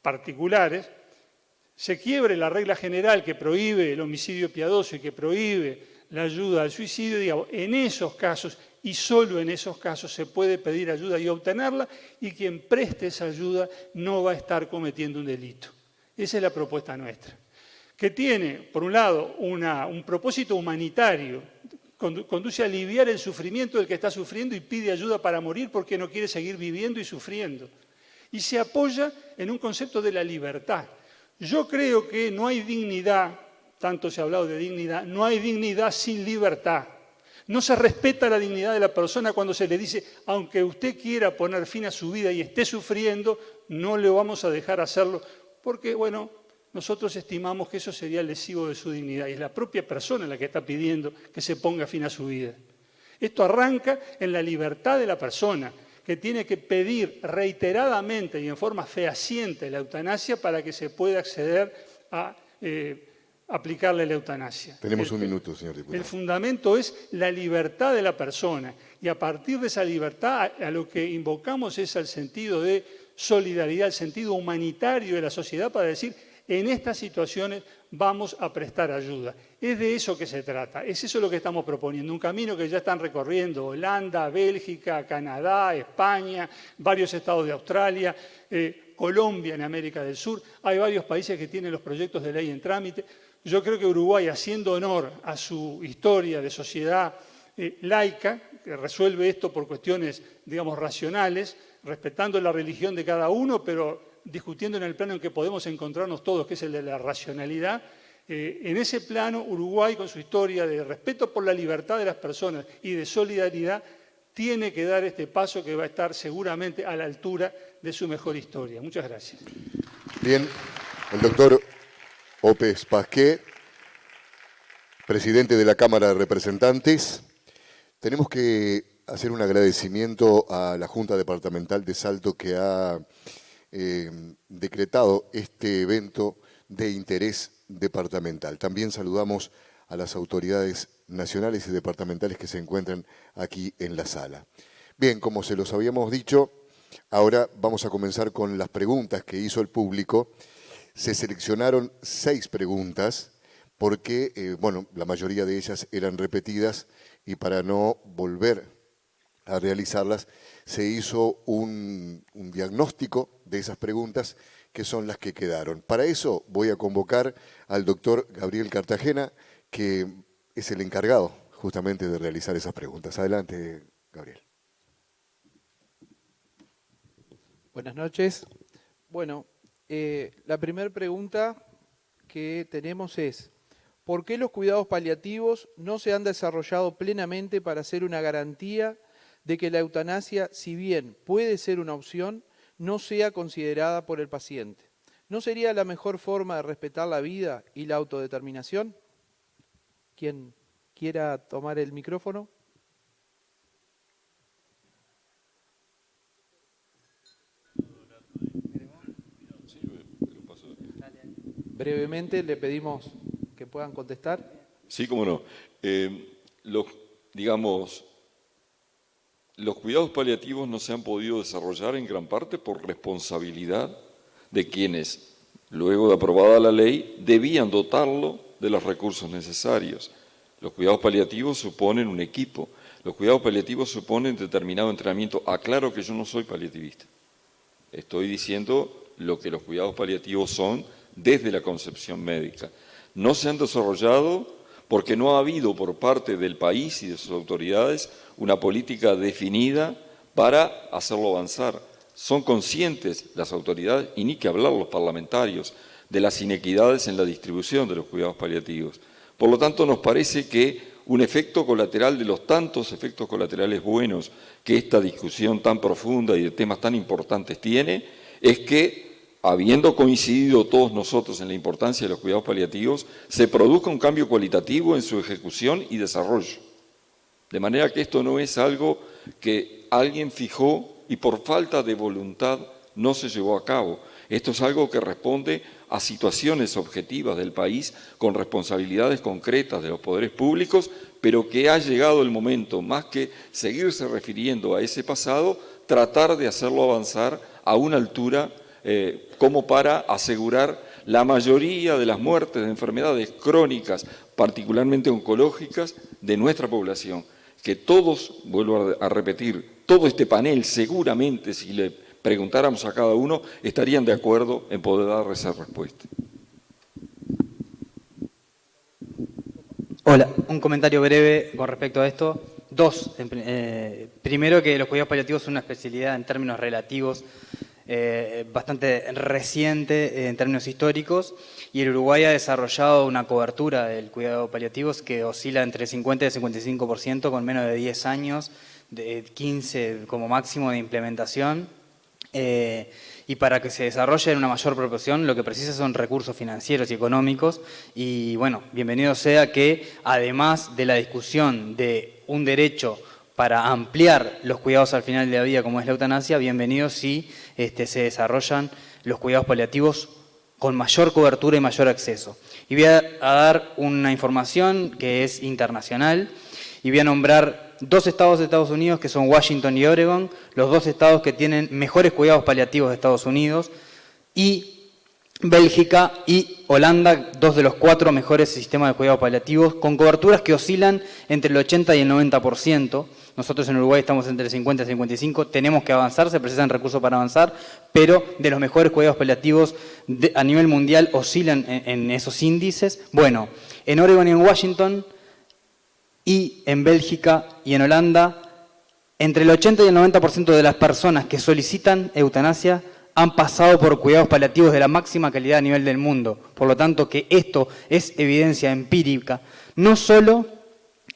particulares se quiebre la regla general que prohíbe el homicidio piadoso y que prohíbe la ayuda al suicidio. Digamos, en esos casos y solo en esos casos se puede pedir ayuda y obtenerla y quien preste esa ayuda no va a estar cometiendo un delito. Esa es la propuesta nuestra, que tiene, por un lado, un propósito humanitario, conduce a aliviar el sufrimiento del que está sufriendo y pide ayuda para morir porque no quiere seguir viviendo y sufriendo. Y se apoya en un concepto de la libertad. Yo creo que no hay dignidad, tanto se ha hablado de dignidad, no hay dignidad sin libertad. No se respeta la dignidad de la persona cuando se le dice, aunque usted quiera poner fin a su vida y esté sufriendo, no le vamos a dejar hacerlo, porque, bueno, nosotros estimamos que eso sería lesivo de su dignidad y es la propia persona la que está pidiendo que se ponga fin a su vida. Esto arranca en la libertad de la persona, que tiene que pedir reiteradamente y en forma fehaciente la eutanasia para que se pueda acceder a aplicarle la eutanasia. Tenemos un minuto, señor diputado. El fundamento es la libertad de la persona y a partir de esa libertad a lo que invocamos es al sentido de solidaridad, al sentido humanitario de la sociedad para decir en estas situaciones vamos a prestar ayuda. Es de eso que se trata, es eso lo que estamos proponiendo, un camino que ya están recorriendo Holanda, Bélgica, Canadá, España, varios estados de Australia, Colombia en América del Sur. Hay varios países que tienen los proyectos de ley en trámite. Yo creo que Uruguay, haciendo honor a su historia de sociedad laica, que resuelve esto por cuestiones, digamos, racionales, respetando la religión de cada uno, pero discutiendo en el plano en que podemos encontrarnos todos, que es el de la racionalidad. En ese plano, Uruguay, con su historia de respeto por la libertad de las personas y de solidaridad, tiene que dar este paso que va a estar seguramente a la altura de su mejor historia. Muchas gracias. Bien, el doctor Ópez Pasqué, presidente de la Cámara de Representantes. Tenemos que hacer un agradecimiento a la Junta Departamental de Salto que ha decretado este evento de interés departamental. También saludamos a las autoridades nacionales y departamentales que se encuentran aquí en la sala. Bien, como se los habíamos dicho, ahora vamos a comenzar con las preguntas que hizo el público. Se seleccionaron 6 preguntas porque, bueno, la mayoría de ellas eran repetidas y para no volver a realizarlas, se hizo un diagnóstico de esas preguntas que son las que quedaron. Para eso voy a convocar al doctor Gabriel Cartagena, que es el encargado justamente de realizar esas preguntas. Adelante, Gabriel. Buenas noches. Bueno, la primera pregunta que tenemos es, ¿por qué los cuidados paliativos no se han desarrollado plenamente para ser una garantía de que la eutanasia, si bien puede ser una opción, no sea considerada por el paciente? ¿No sería la mejor forma de respetar la vida y la autodeterminación? ¿Quién quiera tomar el micrófono? Brevemente le pedimos que puedan contestar. Sí, cómo no. Los cuidados paliativos no se han podido desarrollar en gran parte por responsabilidad de quienes, luego de aprobada la ley, debían dotarlo de los recursos necesarios. Los cuidados paliativos suponen un equipo, los cuidados paliativos suponen determinado entrenamiento. Aclaro que yo no soy paliativista. Estoy diciendo lo que los cuidados paliativos son desde la concepción médica. No se han desarrollado porque no ha habido por parte del país y de sus autoridades una política definida para hacerlo avanzar. Son conscientes las autoridades, y ni que hablar los parlamentarios, de las inequidades en la distribución de los cuidados paliativos. Por lo tanto, nos parece que un efecto colateral de los tantos efectos colaterales buenos que esta discusión tan profunda y de temas tan importantes tiene, es que, habiendo coincidido todos nosotros en la importancia de los cuidados paliativos, se produzca un cambio cualitativo en su ejecución y desarrollo. De manera que esto no es algo que alguien fijó y por falta de voluntad no se llevó a cabo. Esto es algo que responde a situaciones objetivas del país con responsabilidades concretas de los poderes públicos, pero que ha llegado el momento, más que seguirse refiriendo a ese pasado, tratar de hacerlo avanzar a una altura como para asegurar la mayoría de las muertes de enfermedades crónicas, particularmente oncológicas, de nuestra población. Que todos, vuelvo a repetir, todo este panel seguramente, si le preguntáramos a cada uno, estarían de acuerdo en poder dar esa respuesta. Hola, un comentario breve con respecto a esto. 2. Primero, que los cuidados paliativos son una especialidad en términos relativos bastante reciente en términos históricos, y el Uruguay ha desarrollado una cobertura del cuidado paliativo que oscila entre el 50 y el 55% con menos de 10 años, de 15 como máximo de implementación, y para que se desarrolle en una mayor proporción lo que precisa son recursos financieros y económicos. Y bueno, bienvenido sea que además de la discusión de un derecho para ampliar los cuidados al final de la vida como es la eutanasia, bienvenido si se desarrollan los cuidados paliativos con mayor cobertura y mayor acceso. Y voy a dar una información que es internacional y voy a nombrar 2 estados de Estados Unidos que son Washington y Oregon, los 2 estados que tienen mejores cuidados paliativos de Estados Unidos, y Bélgica y Holanda, 2 de los 4 mejores sistemas de cuidados paliativos, con coberturas que oscilan entre el 80 y el 90%. Nosotros en Uruguay estamos entre el 50 y el 55, tenemos que avanzar, se precisan recursos para avanzar, pero de los mejores cuidados paliativos a nivel mundial oscilan en esos índices. Bueno, en Oregon y en Washington, y en Bélgica y en Holanda, Entre el 80 y el 90% de las personas que solicitan eutanasia han pasado por cuidados paliativos de la máxima calidad a nivel del mundo. Por lo tanto, que esto es evidencia empírica, no solo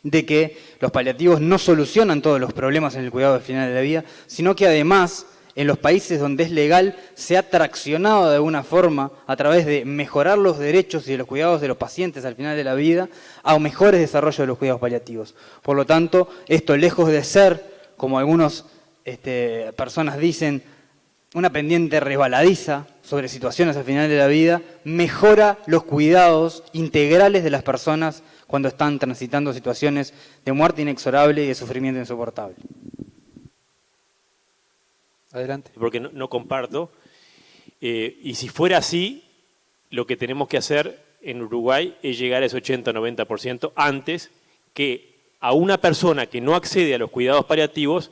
de que los paliativos no solucionan todos los problemas en el cuidado al final de la vida, sino que además, en los países donde es legal, se ha traccionado de alguna forma a través de mejorar los derechos y de los cuidados de los pacientes al final de la vida a mejores desarrollos de los cuidados paliativos. Por lo tanto, esto lejos de ser, como algunas personas dicen, una pendiente resbaladiza sobre situaciones al final de la vida, mejora los cuidados integrales de las personas cuando están transitando situaciones de muerte inexorable y de sufrimiento insoportable. Adelante. Porque no comparto. Y si fuera así, lo que tenemos que hacer en Uruguay es llegar a ese 80-90% antes que a una persona que no accede a los cuidados paliativos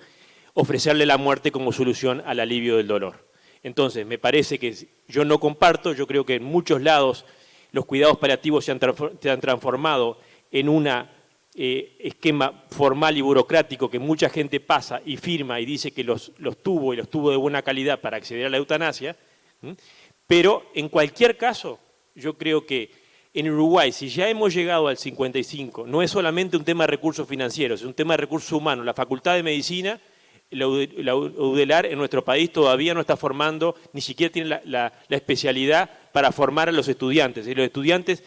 ofrecerle la muerte como solución al alivio del dolor. Entonces, me parece que yo no comparto, yo creo que en muchos lados los cuidados paliativos se han transformado en un esquema formal y burocrático que mucha gente pasa y firma y dice que los tuvo y los tuvo de buena calidad para acceder a la eutanasia, pero en cualquier caso, yo creo que en Uruguay, si ya hemos llegado al 55, no es solamente un tema de recursos financieros, es un tema de recursos humanos. La Facultad de Medicina, la UDELAR en nuestro país todavía no está formando, ni siquiera tiene la especialidad para formar a los estudiantes. Y los estudiantes,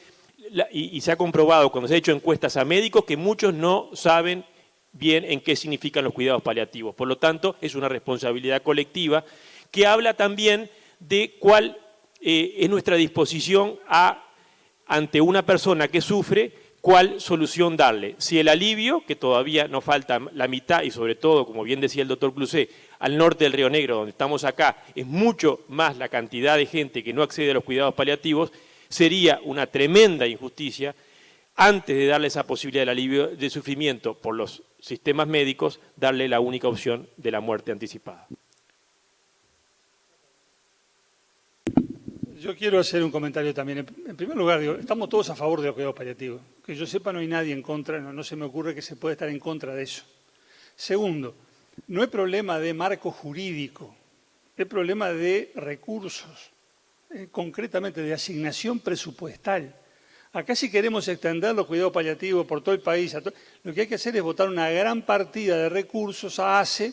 y se ha comprobado cuando se ha hecho encuestas a médicos que muchos no saben bien en qué significan los cuidados paliativos. Por lo tanto, es una responsabilidad colectiva que habla también de cuál es nuestra disposición ante una persona que sufre, cuál solución darle. Si el alivio, que todavía nos falta la mitad, y sobre todo, como bien decía el doctor Clusé, al norte del Río Negro, donde estamos acá, es mucho más la cantidad de gente que no accede a los cuidados paliativos, sería una tremenda injusticia, antes de darle esa posibilidad del alivio de sufrimiento por los sistemas médicos, darle la única opción de la muerte anticipada. Yo quiero hacer un comentario también. En primer lugar, digo, estamos todos a favor de los cuidados paliativos. Que yo sepa, no hay nadie en contra, no se me ocurre que se pueda estar en contra de eso. Segundo, no es problema de marco jurídico, es problema de recursos, concretamente de asignación presupuestal. Acá si queremos extender los cuidados paliativos por todo el país, lo que hay que hacer es votar una gran partida de recursos a ACE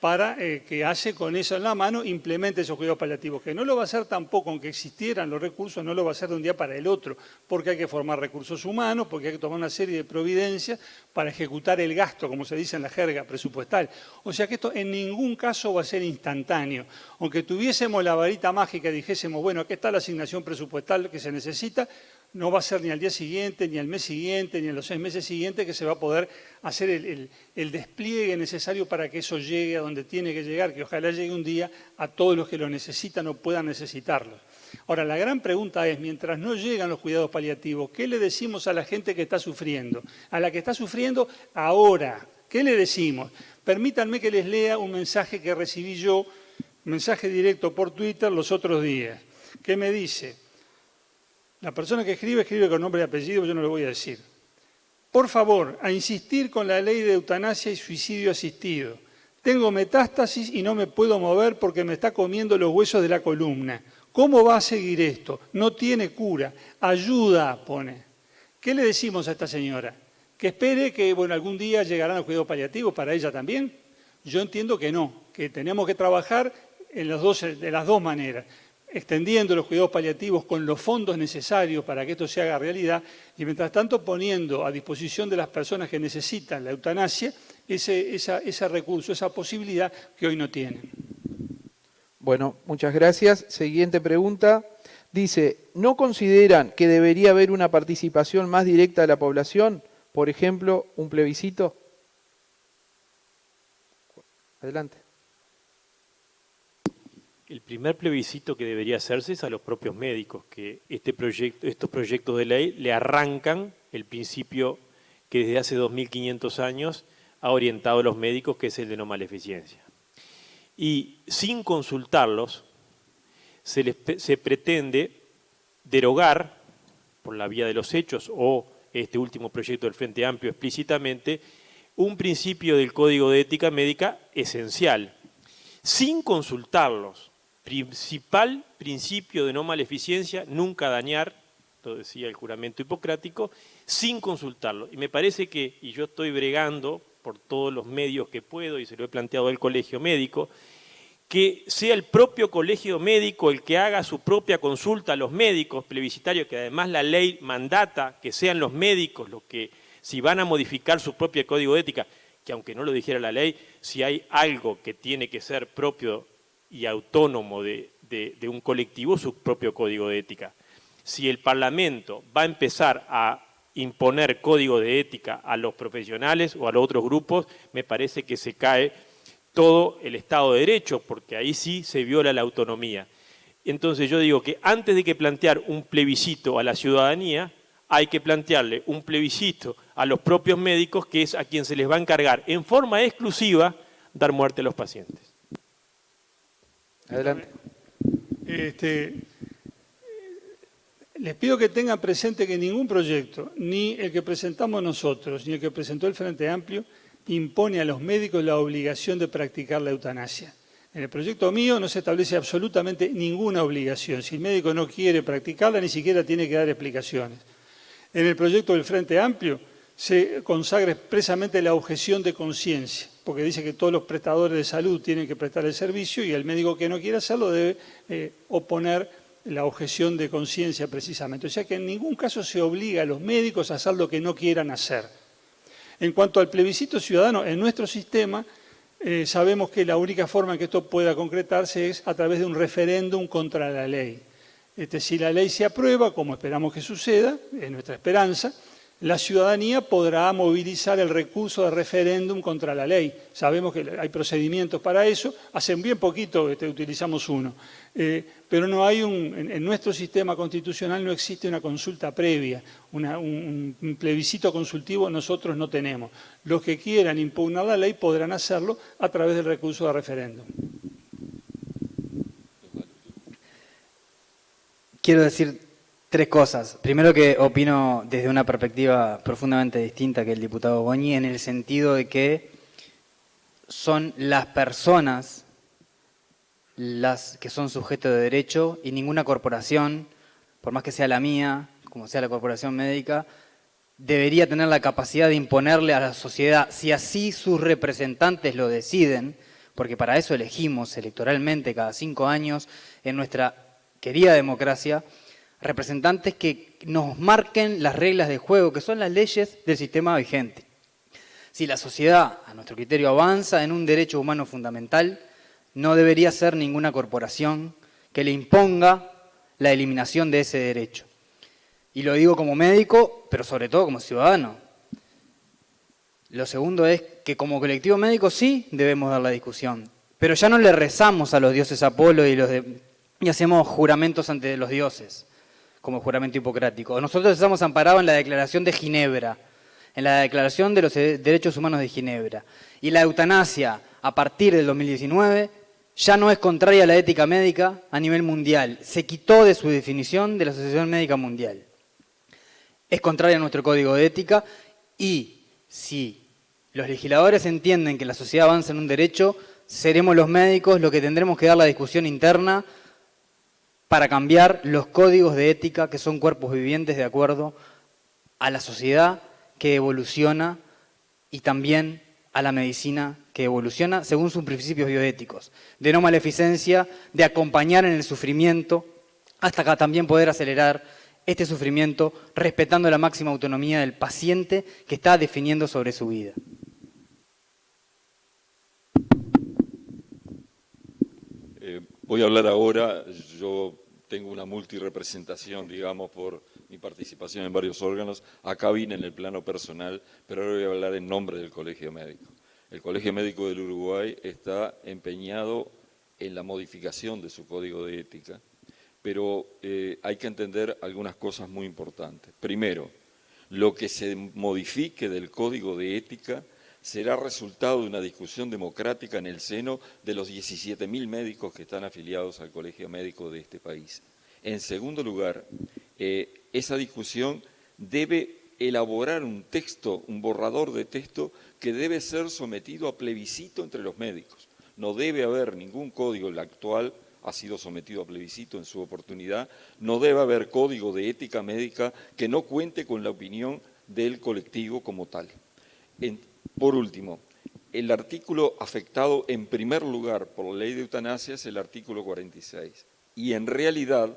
para que ACE con eso en la mano implemente esos cuidados paliativos, que no lo va a hacer tampoco, aunque existieran los recursos, no lo va a hacer de un día para el otro, porque hay que formar recursos humanos, porque hay que tomar una serie de providencias para ejecutar el gasto, como se dice en la jerga presupuestal. O sea que esto en ningún caso va a ser instantáneo. Aunque tuviésemos la varita mágica y dijésemos, bueno, aquí está la asignación presupuestal que se necesita, no va a ser ni al día siguiente, ni al mes siguiente, ni en los 6 meses siguientes que se va a poder hacer el despliegue necesario para que eso llegue a donde tiene que llegar, que ojalá llegue un día a todos los que lo necesitan o puedan necesitarlo. Ahora, la gran pregunta es, mientras no llegan los cuidados paliativos, ¿qué le decimos a la gente que está sufriendo? A la que está sufriendo ahora, ¿qué le decimos? Permítanme que les lea un mensaje que recibí yo, un mensaje directo por Twitter los otros días, que me dice... La persona que escribe con nombre y apellido, yo no lo voy a decir. Por favor, a insistir con la ley de eutanasia y suicidio asistido. Tengo metástasis y no me puedo mover porque me está comiendo los huesos de la columna. ¿Cómo va a seguir esto? No tiene cura. Ayuda, pone. ¿Qué le decimos a esta señora? Que espere que algún día llegarán los cuidados paliativos para ella también. Yo entiendo que no, que tenemos que trabajar de las dos maneras. Extendiendo los cuidados paliativos con los fondos necesarios para que esto se haga realidad y mientras tanto poniendo a disposición de las personas que necesitan la eutanasia ese recurso, esa posibilidad que hoy no tienen. Bueno, muchas gracias. Siguiente pregunta. Dice, ¿no consideran que debería haber una participación más directa de la población? Por ejemplo, un plebiscito. Adelante. El primer plebiscito que debería hacerse es a los propios médicos, que estos proyectos de ley le arrancan el principio que desde hace 2500 años ha orientado a los médicos, que es el de no maleficencia. Y sin consultarlos, se pretende derogar, por la vía de los hechos o este último proyecto del Frente Amplio explícitamente, un principio del Código de Ética Médica esencial, sin consultarlos. Principal principio de no maleficencia, nunca dañar, lo decía el juramento hipocrático, sin consultarlo. Y me parece que, y yo estoy bregando por todos los medios que puedo, y se lo he planteado al colegio médico, que sea el propio colegio médico el que haga su propia consulta a los médicos plebiscitarios, que además la ley mandata que sean los médicos los que, si van a modificar su propio código de ética, que aunque no lo dijera la ley, si hay algo que tiene que ser propio y autónomo de un colectivo, su propio código de ética. Si el Parlamento va a empezar a imponer código de ética a los profesionales o a los otros grupos, me parece que se cae todo el Estado de Derecho, porque ahí sí se viola la autonomía. Entonces yo digo que antes de que plantear un plebiscito a la ciudadanía, hay que plantearle un plebiscito a los propios médicos, que es a quien se les va a encargar en forma exclusiva dar muerte a los pacientes. Adelante. Les pido que tengan presente que ningún proyecto, ni el que presentamos nosotros, ni el que presentó el Frente Amplio, impone a los médicos la obligación de practicar la eutanasia. En el proyecto mío no se establece absolutamente ninguna obligación. Si el médico no quiere practicarla, ni siquiera tiene que dar explicaciones. En el proyecto del Frente Amplio se consagra expresamente la objeción de conciencia, porque dice que todos los prestadores de salud tienen que prestar el servicio y el médico que no quiere hacerlo debe oponer la objeción de conciencia precisamente. O sea que en ningún caso se obliga a los médicos a hacer lo que no quieran hacer. En cuanto al plebiscito ciudadano, en nuestro sistema sabemos que la única forma en que esto pueda concretarse es a través de un referéndum contra la ley. Si la ley se aprueba, como esperamos que suceda, es nuestra esperanza, la ciudadanía podrá movilizar el recurso de referéndum contra la ley. Sabemos que hay procedimientos para eso, hace bien poquito utilizamos uno, pero no hay en nuestro sistema constitucional no existe una consulta previa, un plebiscito consultivo nosotros no tenemos. Los que quieran impugnar la ley podrán hacerlo a través del recurso de referéndum. Quiero decir 3 cosas. Primero, que opino desde una perspectiva profundamente distinta que el diputado Goñi, en el sentido de que son las personas las que son sujetos de derecho y ninguna corporación, por más que sea la mía, como sea la corporación médica, debería tener la capacidad de imponerle a la sociedad, si así sus representantes lo deciden, porque para eso elegimos electoralmente cada 5 años en nuestra querida democracia, representantes que nos marquen las reglas de juego, que son las leyes del sistema vigente. Si la sociedad, a nuestro criterio, avanza en un derecho humano fundamental, no debería ser ninguna corporación que le imponga la eliminación de ese derecho. Y lo digo como médico, pero sobre todo como ciudadano. Lo segundo es que como colectivo médico sí debemos dar la discusión, pero ya no le rezamos a los dioses Apolo y hacemos juramentos ante los dioses, como juramento hipocrático. Nosotros estamos amparados en la Declaración de Ginebra, en la Declaración de los Derechos Humanos de Ginebra. Y la eutanasia, a partir del 2019, ya no es contraria a la ética médica a nivel mundial. Se quitó de su definición de la Asociación Médica Mundial. Es contraria a nuestro código de ética y si los legisladores entienden que la sociedad avanza en un derecho, seremos los médicos los que tendremos que dar la discusión interna para cambiar los códigos de ética que son cuerpos vivientes de acuerdo a la sociedad que evoluciona y también a la medicina que evoluciona según sus principios bioéticos, de no maleficencia, de acompañar en el sufrimiento, hasta acá también poder acelerar este sufrimiento respetando la máxima autonomía del paciente que está definiendo sobre su vida. Voy a hablar ahora, yo tengo una multirepresentación, digamos, por mi participación en varios órganos. Acá vine en el plano personal, pero ahora voy a hablar en nombre del Colegio Médico. El Colegio Médico del Uruguay está empeñado en la modificación de su código de ética, pero hay que entender algunas cosas muy importantes. Primero, lo que se modifique del código de ética será resultado de una discusión democrática en el seno de los 17.000 médicos que están afiliados al Colegio Médico de este país. En segundo lugar, esa discusión debe elaborar un texto, un borrador de texto que debe ser sometido a plebiscito entre los médicos. No debe haber ningún código, el actual ha sido sometido a plebiscito en su oportunidad, no debe haber código de ética médica que no cuente con la opinión del colectivo como tal. Por último, el artículo afectado en primer lugar por la ley de eutanasia es el artículo 46. Y en realidad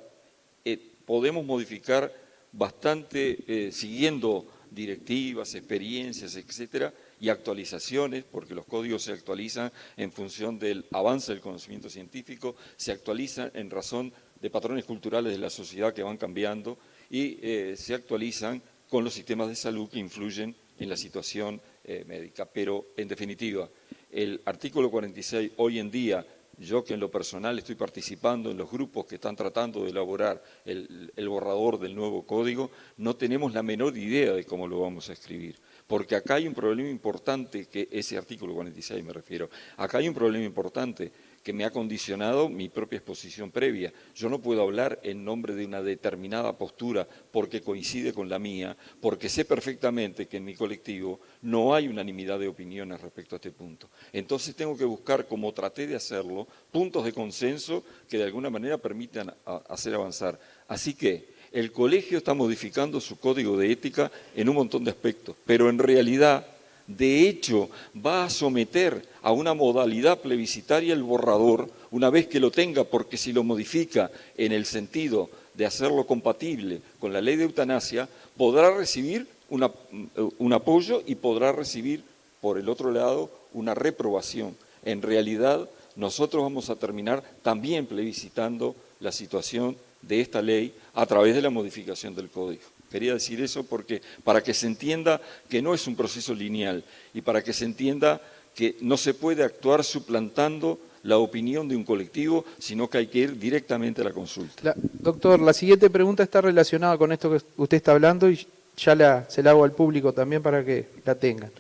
podemos modificar bastante, siguiendo directivas, experiencias, etcétera, y actualizaciones, porque los códigos se actualizan en función del avance del conocimiento científico, se actualizan en razón de patrones culturales de la sociedad que van cambiando y se actualizan con los sistemas de salud que influyen en la situación médica. Pero, en definitiva, el artículo 46 hoy en día, yo que en lo personal estoy participando en los grupos que están tratando de elaborar el borrador del nuevo código, no tenemos la menor idea de cómo lo vamos a escribir. Porque acá hay un problema importante, que ese artículo 46 me refiero, acá hay un problema importante que me ha condicionado mi propia exposición previa. Yo no puedo hablar en nombre de una determinada postura porque coincide con la mía, porque sé perfectamente que en mi colectivo no hay unanimidad de opiniones respecto a este punto. Entonces tengo que buscar, como traté de hacerlo, puntos de consenso que de alguna manera permitan hacer avanzar. Así que el colegio está modificando su código de ética en un montón de aspectos, pero en realidad, de hecho, va a someter a una modalidad plebiscitaria el borrador una vez que lo tenga, porque si lo modifica en el sentido de hacerlo compatible con la ley de eutanasia, podrá recibir un apoyo y podrá recibir, por el otro lado, una reprobación. En realidad, nosotros vamos a terminar también plebiscitando la situación de esta ley a través de la modificación del código. Quería decir eso porque para que se entienda que no es un proceso lineal y para que se entienda que no se puede actuar suplantando la opinión de un colectivo, sino que hay que ir directamente a la consulta. Doctor, la siguiente pregunta está relacionada con esto que usted está hablando y ya se la hago al público también para que la tengan.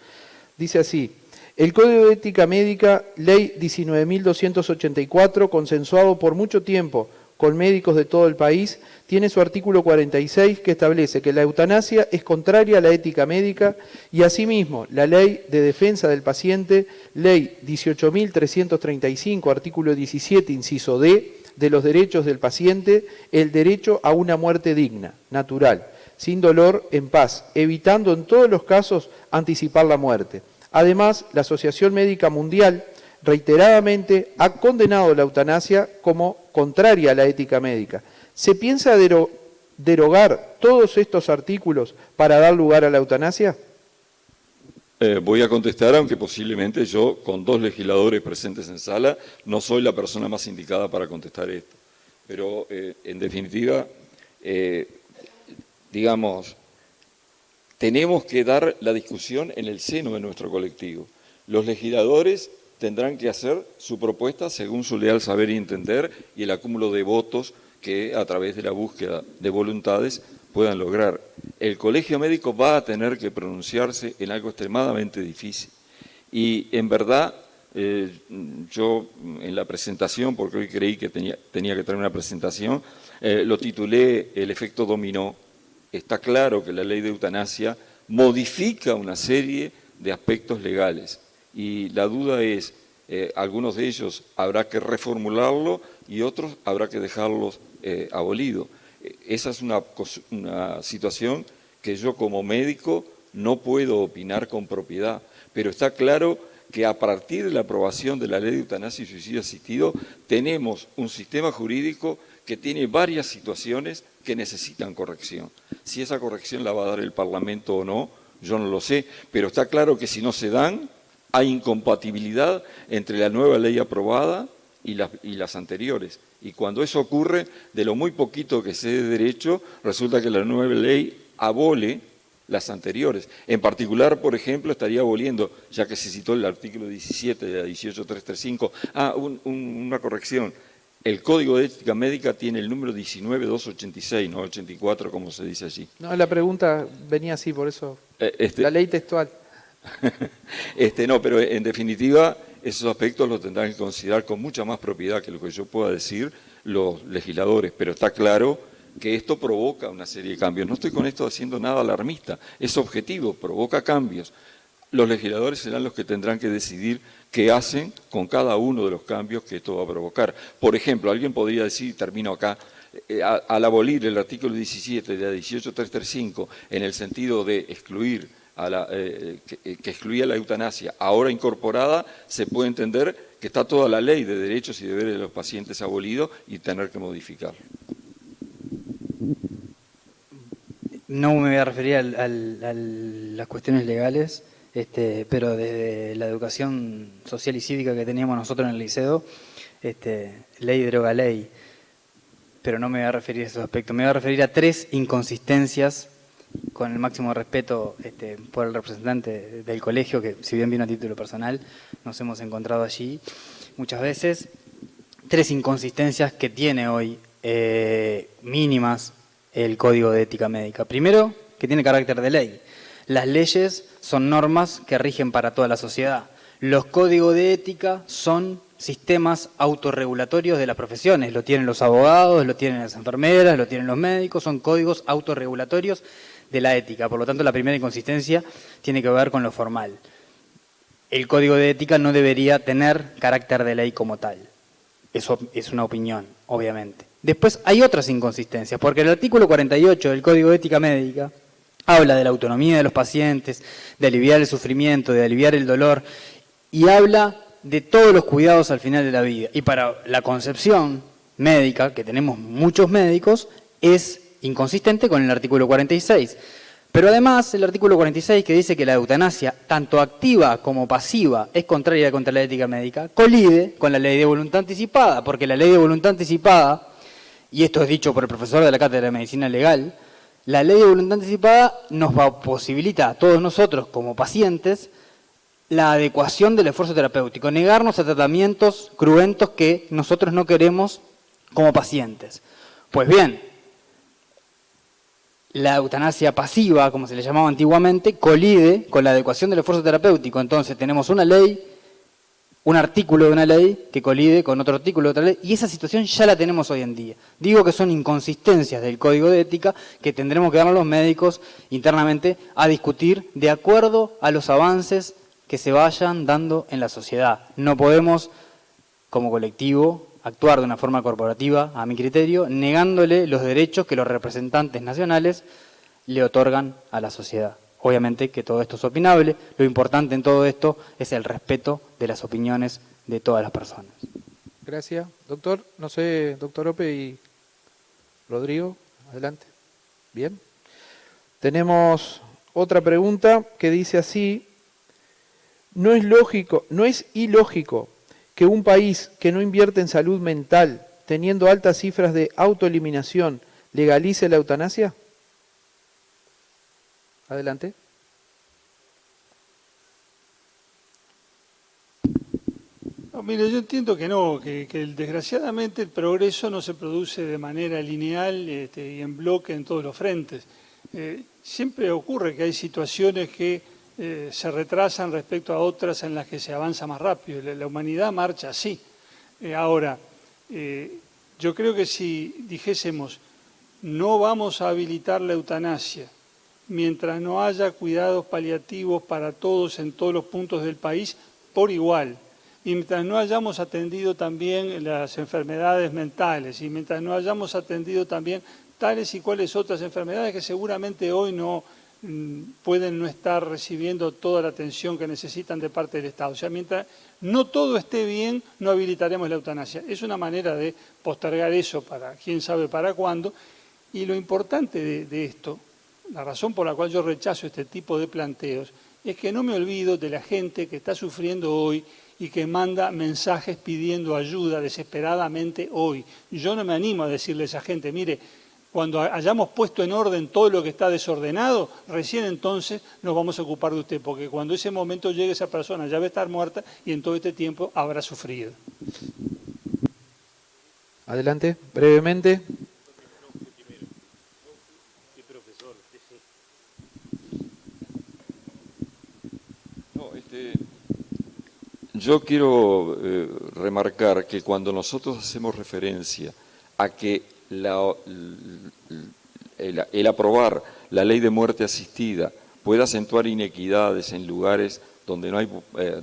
Dice así: el Código de Ética Médica, Ley 19.284, consensuado por mucho tiempo con médicos de todo el país, tiene su artículo 46 que establece que la eutanasia es contraria a la ética médica y asimismo la Ley de Defensa del Paciente, Ley 18.335, artículo 17, inciso D, de los derechos del paciente, el derecho a una muerte digna, natural, sin dolor, en paz, evitando en todos los casos anticipar la muerte. Además, la Asociación Médica Mundial reiteradamente ha condenado la eutanasia como contraria a la ética médica. ¿Se piensa derogar todos estos artículos para dar lugar a la eutanasia? Voy a contestar, aunque posiblemente yo, con 2 legisladores presentes en sala, no soy la persona más indicada para contestar esto. Pero, en definitiva, digamos, tenemos que dar la discusión en el seno de nuestro colectivo. Los legisladores tendrán que hacer su propuesta según su leal saber y entender y el acúmulo de votos que a través de la búsqueda de voluntades puedan lograr. El colegio médico va a tener que pronunciarse en algo extremadamente difícil. Y en verdad, yo en la presentación, porque hoy creí que tenía que tener una presentación, lo titulé El efecto dominó. Está claro que la ley de eutanasia modifica una serie de aspectos legales. Y la duda es, algunos de ellos habrá que reformularlo y otros habrá que dejarlos abolidos. Esa es una situación que yo como médico no puedo opinar con propiedad, pero está claro que a partir de la aprobación de la ley de eutanasia y suicidio asistido tenemos un sistema jurídico que tiene varias situaciones que necesitan corrección. Si esa corrección la va a dar el Parlamento o no, yo no lo sé, pero está claro que si no se dan, hay incompatibilidad entre la nueva ley aprobada y las anteriores. Y cuando eso ocurre, de lo muy poquito que sé de derecho, resulta que la nueva ley abole las anteriores. En particular, por ejemplo, estaría aboliendo, ya que se citó el artículo 17 de la 18335, una corrección. El Código de Ética Médica tiene el número 19286, no 84, como se dice allí. No, la pregunta venía así, por eso. La ley textual. No, pero en definitiva esos aspectos los tendrán que considerar con mucha más propiedad que lo que yo pueda decir los legisladores, pero está claro que esto provoca una serie de cambios. No estoy con esto haciendo nada alarmista, es objetivo, provoca cambios. Los legisladores serán los que tendrán que decidir qué hacen con cada uno de los cambios que esto va a provocar. Por ejemplo, alguien podría decir, y termino acá, al abolir el artículo 17 de la 18335 en el sentido de excluir que excluía la eutanasia, ahora incorporada, se puede entender que está toda la ley de derechos y deberes de los pacientes abolido y tener que modificarlo. No me voy a referir a las cuestiones legales, pero desde la educación social y cívica que teníamos nosotros en el liceo, ley, droga, ley, pero no me voy a referir a esos aspectos. Me voy a referir a 3 inconsistencias, con el máximo respeto por el representante del colegio, que si bien vino a título personal, nos hemos encontrado allí muchas veces. 3 inconsistencias que tiene hoy mínimas el Código de Ética Médica. Primero, que tiene carácter de ley. Las leyes son normas que rigen para toda la sociedad. Los códigos de ética son sistemas autorregulatorios de las profesiones. Lo tienen los abogados, lo tienen las enfermeras, lo tienen los médicos. Son códigos autorregulatorios de la ética. Por lo tanto, la primera inconsistencia tiene que ver con lo formal. El Código de Ética no debería tener carácter de ley como tal. Eso es una opinión, obviamente. Después hay otras inconsistencias, porque el artículo 48 del Código de Ética Médica habla de la autonomía de los pacientes, de aliviar el sufrimiento, de aliviar el dolor, y habla de todos los cuidados al final de la vida. Y para la concepción médica, que tenemos muchos médicos, es inconsistente con el artículo 46. Pero además, el artículo 46, que dice que la eutanasia, tanto activa como pasiva, es contraria contra la ética médica, colide con la ley de voluntad anticipada, porque la ley de voluntad anticipada, y esto es dicho por el profesor de la Cátedra de Medicina Legal, la ley de voluntad anticipada nos va a posibilitar a todos nosotros como pacientes la adecuación del esfuerzo terapéutico, negarnos a tratamientos cruentos que nosotros no queremos como pacientes. Pues bien, la eutanasia pasiva, como se le llamaba antiguamente, colide con la adecuación del esfuerzo terapéutico. Entonces tenemos una ley, un artículo de una ley que colide con otro artículo de otra ley, y esa situación ya la tenemos hoy en día. Digo que son inconsistencias del Código de Ética que tendremos que darnos los médicos internamente a discutir de acuerdo a los avances que se vayan dando en la sociedad. No podemos, como colectivo, actuar de una forma corporativa, a mi criterio, negándole los derechos que los representantes nacionales le otorgan a la sociedad. Obviamente que todo esto es opinable, lo importante en todo esto es el respeto de las opiniones de todas las personas. Gracias. Doctor, no sé, doctor Ope y Rodrigo, adelante. Bien. Tenemos otra pregunta que dice así: no es ilógico que un país que no invierte en salud mental, teniendo altas cifras de autoeliminación, legalice la eutanasia. Adelante. No, mire, yo entiendo que no, que desgraciadamente el progreso no se produce de manera lineal y en bloque en todos los frentes. Siempre ocurre que hay situaciones que se retrasan respecto a otras en las que se avanza más rápido. La humanidad marcha así. Ahora, yo creo que si dijésemos no vamos a habilitar la eutanasia mientras no haya cuidados paliativos para todos en todos los puntos del país por igual, y mientras no hayamos atendido también las enfermedades mentales, y mientras no hayamos atendido también tales y cuales otras enfermedades que seguramente hoy no pueden no estar recibiendo toda la atención que necesitan de parte del Estado. O sea, mientras no todo esté bien, no habilitaremos la eutanasia. Es una manera de postergar eso para quién sabe para cuándo. Y lo importante de esto, la razón por la cual yo rechazo este tipo de planteos, es que no me olvido de la gente que está sufriendo hoy y que manda mensajes pidiendo ayuda desesperadamente hoy. Yo no me animo a decirle a esa gente, mire, cuando hayamos puesto en orden todo lo que está desordenado, recién entonces nos vamos a ocupar de usted, porque cuando ese momento llegue esa persona ya va a estar muerta y en todo este tiempo habrá sufrido. Adelante, brevemente. Yo quiero remarcar que cuando nosotros hacemos referencia a que el aprobar la ley de muerte asistida pueda acentuar inequidades en lugares donde no hay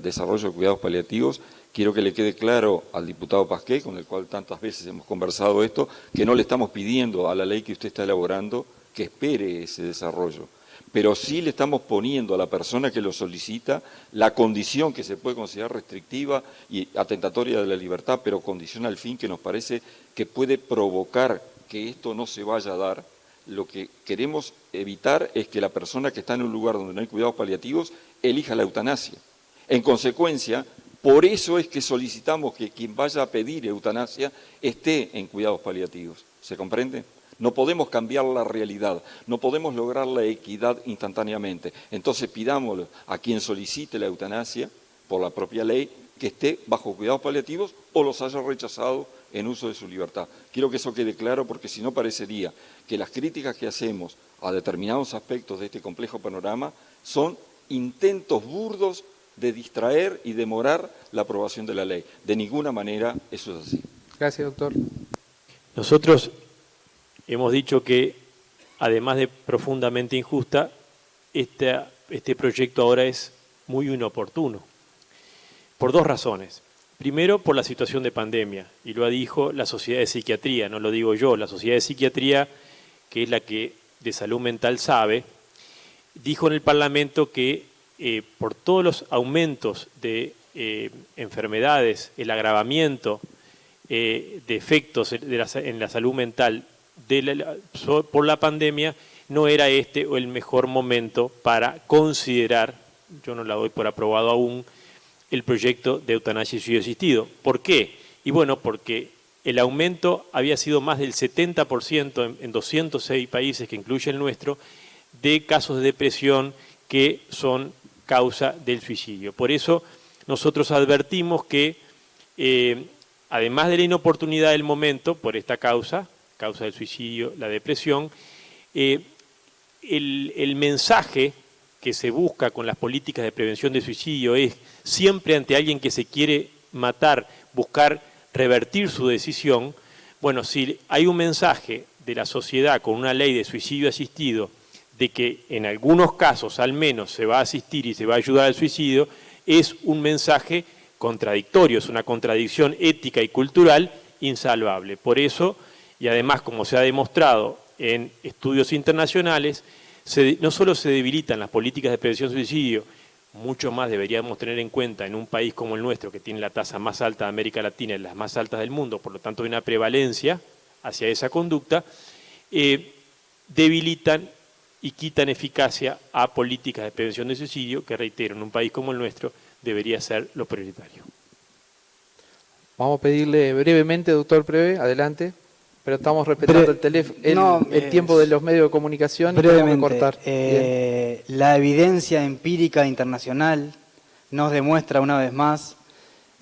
desarrollo de cuidados paliativos, quiero que le quede claro al diputado Pasquet, con el cual tantas veces hemos conversado esto, que no le estamos pidiendo a la ley que usted está elaborando que espere ese desarrollo, pero sí le estamos poniendo a la persona que lo solicita la condición que se puede considerar restrictiva y atentatoria de la libertad, pero condición al fin que nos parece que puede provocar que esto no se vaya a dar. Lo que queremos evitar es que la persona que está en un lugar donde no hay cuidados paliativos elija la eutanasia. En consecuencia, por eso es que solicitamos que quien vaya a pedir eutanasia esté en cuidados paliativos. ¿Se comprende? No podemos cambiar la realidad, no podemos lograr la equidad instantáneamente. Entonces pidámosle a quien solicite la eutanasia, por la propia ley, que esté bajo cuidados paliativos o los haya rechazado en uso de su libertad. Quiero que eso quede claro porque si no parecería que las críticas que hacemos a determinados aspectos de este complejo panorama son intentos burdos de distraer y demorar la aprobación de la ley. De ninguna manera eso es así. Gracias, doctor. Nosotros hemos dicho que, además de profundamente injusta, este proyecto ahora es muy inoportuno, por dos razones. Primero, por la situación de pandemia, y lo dijo la Sociedad de Psiquiatría, no lo digo yo, la Sociedad de Psiquiatría, que es la que de salud mental sabe, dijo en el Parlamento que por todos los aumentos de enfermedades, el agravamiento de efectos en la salud mental por la pandemia, no era este el mejor momento para considerar, yo no la doy por aprobado aún, el proyecto de eutanasia y suicidio asistido. ¿Por qué? Y bueno, porque el aumento había sido más del 70% en 206 países, que incluye el nuestro, de casos de depresión que son causa del suicidio. Por eso nosotros advertimos que, además de la inoportunidad del momento, por esta causa del suicidio, la depresión, el mensaje que se busca con las políticas de prevención de suicidio es siempre ante alguien que se quiere matar, buscar revertir su decisión. Bueno, si hay un mensaje de la sociedad con una ley de suicidio asistido de que en algunos casos al menos se va a asistir y se va a ayudar al suicidio, es un mensaje contradictorio, es una contradicción ética y cultural insalvable. Por eso, y además como se ha demostrado en estudios internacionales, no solo se debilitan las políticas de prevención del suicidio, mucho más deberíamos tener en cuenta en un país como el nuestro, que tiene la tasa más alta de América Latina y las más altas del mundo, por lo tanto hay una prevalencia hacia esa conducta, debilitan y quitan eficacia a políticas de prevención del suicidio, que reitero, en un país como el nuestro debería ser lo prioritario. Vamos a pedirle brevemente, doctor Preve, adelante. Pero estamos respetando el tiempo de los medios de comunicación y tenemos que cortar. La evidencia empírica internacional nos demuestra una vez más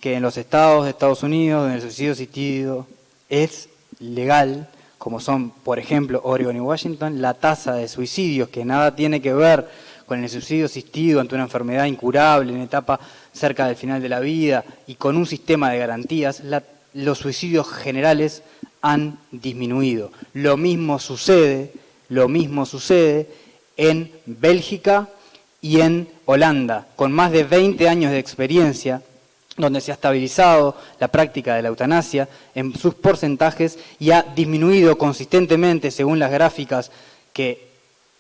que en los estados de Estados Unidos, donde el suicidio asistido es legal, como son, por ejemplo, Oregon y Washington, la tasa de suicidios, que nada tiene que ver con el suicidio asistido ante una enfermedad incurable, en etapa cerca del final de la vida, y con un sistema de garantías, los suicidios generales han disminuido. Lo mismo sucede en Bélgica y en Holanda, con más de 20 años de experiencia, donde se ha estabilizado la práctica de la eutanasia en sus porcentajes y ha disminuido consistentemente, según las gráficas que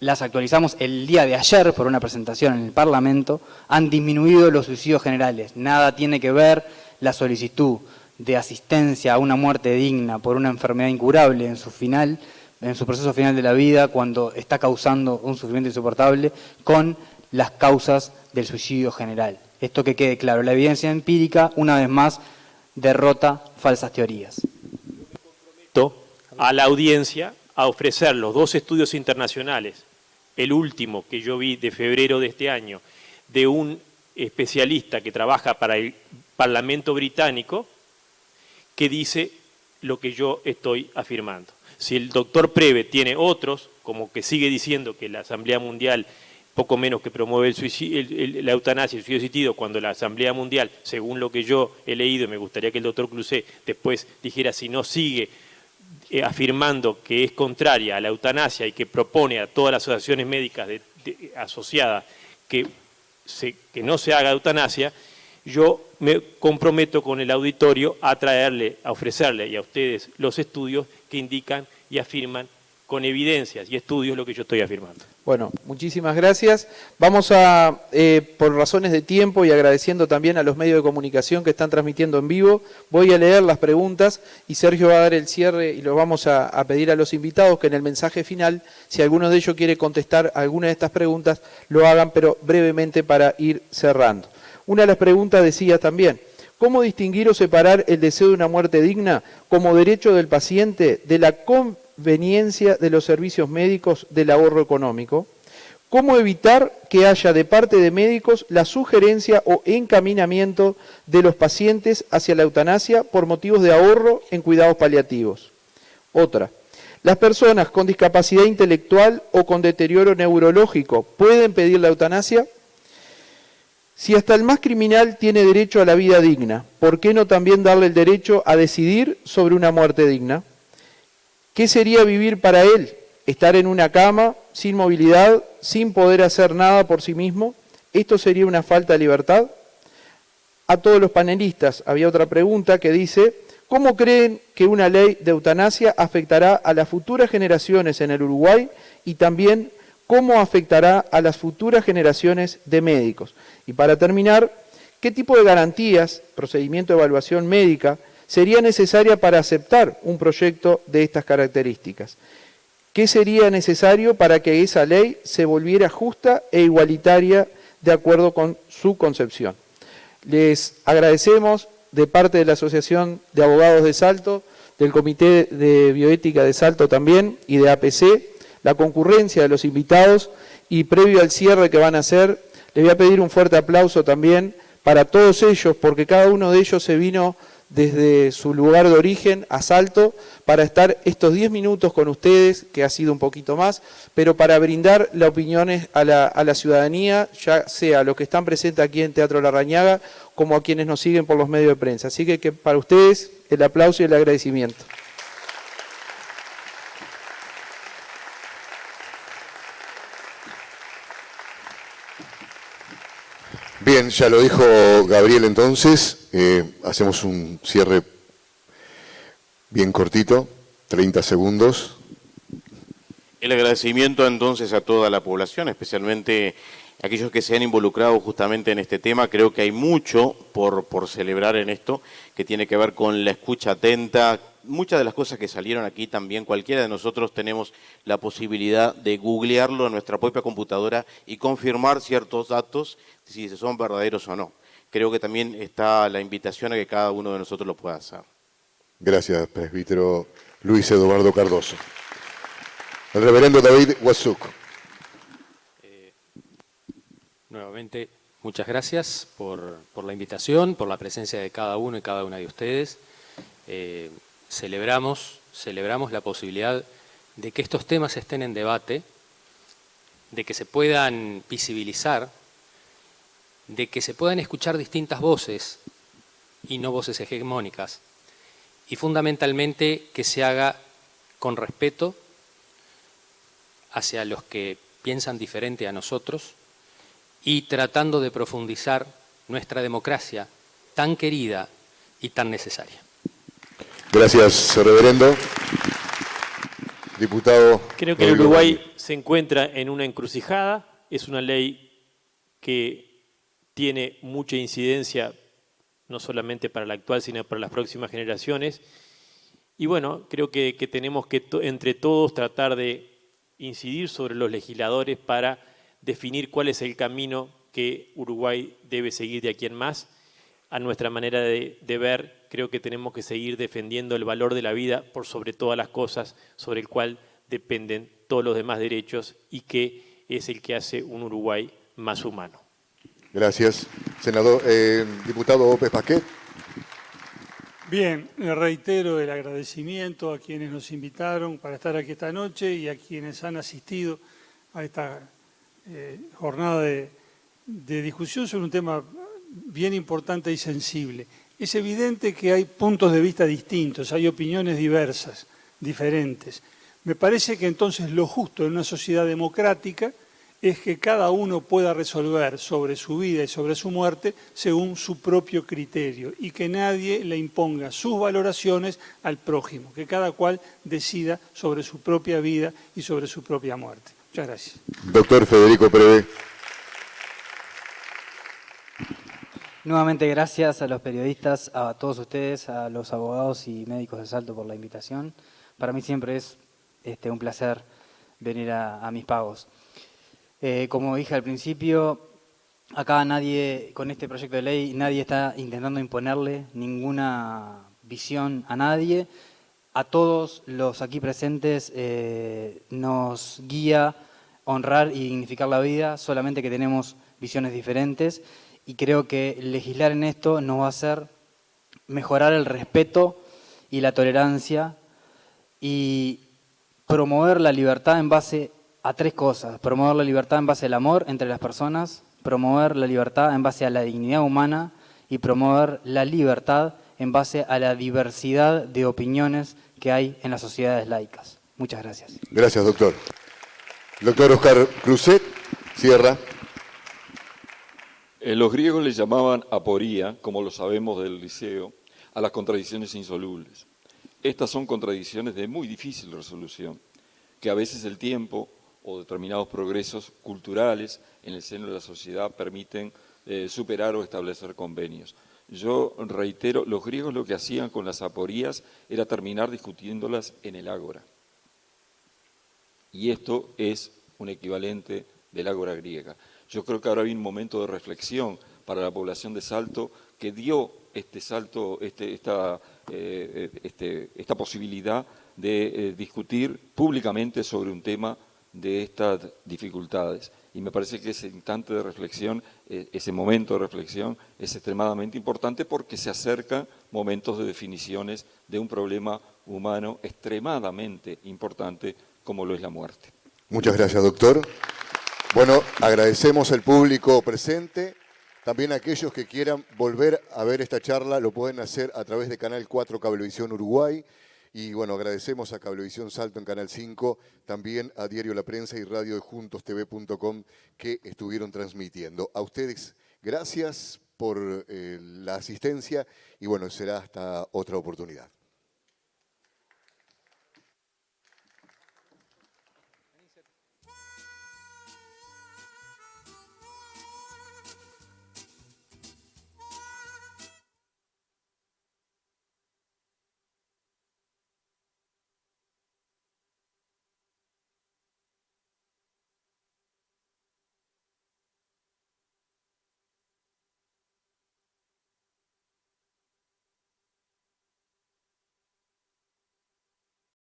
las actualizamos el día de ayer por una presentación en el Parlamento, han disminuido los suicidios generales. Nada tiene que ver la solicitud de asistencia a una muerte digna por una enfermedad incurable en su proceso final de la vida, cuando está causando un sufrimiento insoportable, con las causas del suicidio general. Esto que quede claro, la evidencia empírica, una vez más, derrota falsas teorías. A la audiencia a ofrecer los dos estudios internacionales, el último que yo vi de febrero de este año, de un especialista que trabaja para el Parlamento británico, que dice lo que yo estoy afirmando. Si el doctor Preve tiene otros, como que sigue diciendo que la Asamblea Mundial poco menos que promueve la eutanasia y el suicidio asistido, cuando la Asamblea Mundial, según lo que yo he leído, y me gustaría que el doctor Cluzet después dijera si no sigue afirmando que es contraria a la eutanasia y que propone a todas las asociaciones médicas asociadas que no se haga eutanasia, yo me comprometo con el auditorio a ofrecerle y a ustedes los estudios que indican y afirman con evidencias y estudios lo que yo estoy afirmando. Bueno, muchísimas gracias. Vamos a, por razones de tiempo y agradeciendo también a los medios de comunicación que están transmitiendo en vivo, voy a leer las preguntas y Sergio va a dar el cierre y lo vamos a pedir a los invitados que en el mensaje final, si alguno de ellos quiere contestar alguna de estas preguntas, lo hagan, pero brevemente para ir cerrando. Una de las preguntas decía también, ¿cómo distinguir o separar el deseo de una muerte digna como derecho del paciente de la conveniencia de los servicios médicos del ahorro económico? ¿Cómo evitar que haya de parte de médicos la sugerencia o encaminamiento de los pacientes hacia la eutanasia por motivos de ahorro en cuidados paliativos? Otra, ¿las personas con discapacidad intelectual o con deterioro neurológico pueden pedir la eutanasia? Si hasta el más criminal tiene derecho a la vida digna, ¿por qué no también darle el derecho a decidir sobre una muerte digna? ¿Qué sería vivir para él? ¿Estar en una cama, sin movilidad, sin poder hacer nada por sí mismo? ¿Esto sería una falta de libertad? A todos los panelistas había otra pregunta que dice, ¿cómo creen que una ley de eutanasia afectará a las futuras generaciones en el Uruguay y también cómo afectará a las futuras generaciones de médicos? Y para terminar, ¿qué tipo de garantías, procedimiento de evaluación médica, sería necesaria para aceptar un proyecto de estas características? ¿Qué sería necesario para que esa ley se volviera justa e igualitaria de acuerdo con su concepción? Les agradecemos de parte de la Asociación de Abogados de Salto, del Comité de Bioética de Salto también y de APC, la concurrencia de los invitados y previo al cierre que van a hacer, les voy a pedir un fuerte aplauso también para todos ellos, porque cada uno de ellos se vino desde su lugar de origen a Salto para estar estos 10 minutos con ustedes, que ha sido un poquito más, pero para brindar las opiniones a la ciudadanía, ya sea a los que están presentes aquí en Teatro Larrañaga, como a quienes nos siguen por los medios de prensa. Así que para ustedes el aplauso y el agradecimiento. Bien, ya lo dijo Gabriel entonces, hacemos un cierre bien cortito, 30 segundos. El agradecimiento entonces a toda la población, especialmente aquellos que se han involucrado justamente en este tema. Creo que hay mucho por celebrar en esto, que tiene que ver con la escucha atenta. Muchas de las cosas que salieron aquí también, cualquiera de nosotros tenemos la posibilidad de googlearlo en nuestra propia computadora y confirmar ciertos datos, si son verdaderos o no. Creo que también está la invitación a que cada uno de nosotros lo pueda hacer. Gracias, presbítero Luis Eduardo Cardoso. El reverendo David Huasuc. Nuevamente, muchas gracias por la invitación, por la presencia de cada uno y cada una de ustedes. Celebramos la posibilidad de que estos temas estén en debate, de que se puedan visibilizar, de que se puedan escuchar distintas voces y no voces hegemónicas, y fundamentalmente que se haga con respeto hacia los que piensan diferente a nosotros y tratando de profundizar nuestra democracia tan querida y tan necesaria. Gracias, reverendo. Diputado. Creo que el Uruguay se encuentra en una encrucijada. Es una ley que tiene mucha incidencia, no solamente para la actual, sino para las próximas generaciones. Y bueno, creo que tenemos que entre todos tratar de incidir sobre los legisladores para definir cuál es el camino que Uruguay debe seguir de aquí en más. A nuestra manera de ver, creo que tenemos que seguir defendiendo el valor de la vida por sobre todas las cosas, sobre el cual dependen todos los demás derechos y que es el que hace un Uruguay más humano. Gracias. Senador, diputado López Pasquet. Bien, reitero el agradecimiento a quienes nos invitaron para estar aquí esta noche y a quienes han asistido a esta jornada de discusión sobre un tema bien importante y sensible. Es evidente que hay puntos de vista distintos, hay opiniones diversas, diferentes. Me parece que entonces lo justo en una sociedad democrática es que cada uno pueda resolver sobre su vida y sobre su muerte según su propio criterio y que nadie le imponga sus valoraciones al prójimo, que cada cual decida sobre su propia vida y sobre su propia muerte. Muchas gracias. Doctor Federico Prevé. Nuevamente gracias a los periodistas, a todos ustedes, a los abogados y médicos de Salto por la invitación. Para mí siempre es un placer venir a mis pagos. Como dije al principio, acá nadie, con este proyecto de ley, nadie está intentando imponerle ninguna visión a nadie. A todos los aquí presentes nos guía honrar y dignificar la vida, solamente que tenemos visiones diferentes. Y creo que legislar en esto nos va a hacer mejorar el respeto y la tolerancia y promover la libertad en base a tres cosas. Promover la libertad en base al amor entre las personas, promover la libertad en base a la dignidad humana y promover la libertad en base a la diversidad de opiniones que hay en las sociedades laicas. Muchas gracias. Gracias, doctor. Doctor Oscar Cluzet, cierra. Los griegos le llamaban aporía, como lo sabemos del liceo, a las contradicciones insolubles. Estas son contradicciones de muy difícil resolución, que a veces el tiempo o determinados progresos culturales en el seno de la sociedad permiten superar o establecer convenios. Yo reitero, los griegos lo que hacían con las aporías era terminar discutiéndolas en el ágora. Y esto es un equivalente del ágora griega. Yo creo que ahora hay un momento de reflexión para la población de Salto que dio esta posibilidad de discutir públicamente sobre un tema de estas dificultades. Y me parece que ese instante de reflexión, ese momento de reflexión es extremadamente importante porque se acercan momentos de definiciones de un problema humano extremadamente importante como lo es la muerte. Muchas gracias, doctor. Bueno, agradecemos al público presente. También aquellos que quieran volver a ver esta charla lo pueden hacer a través de Canal 4 Cablevisión Uruguay. Y bueno, agradecemos a Cablevisión Salto en Canal 5, también a Diario La Prensa y Radio de JuntosTV.com que estuvieron transmitiendo. A ustedes, gracias por la asistencia y bueno, será hasta otra oportunidad.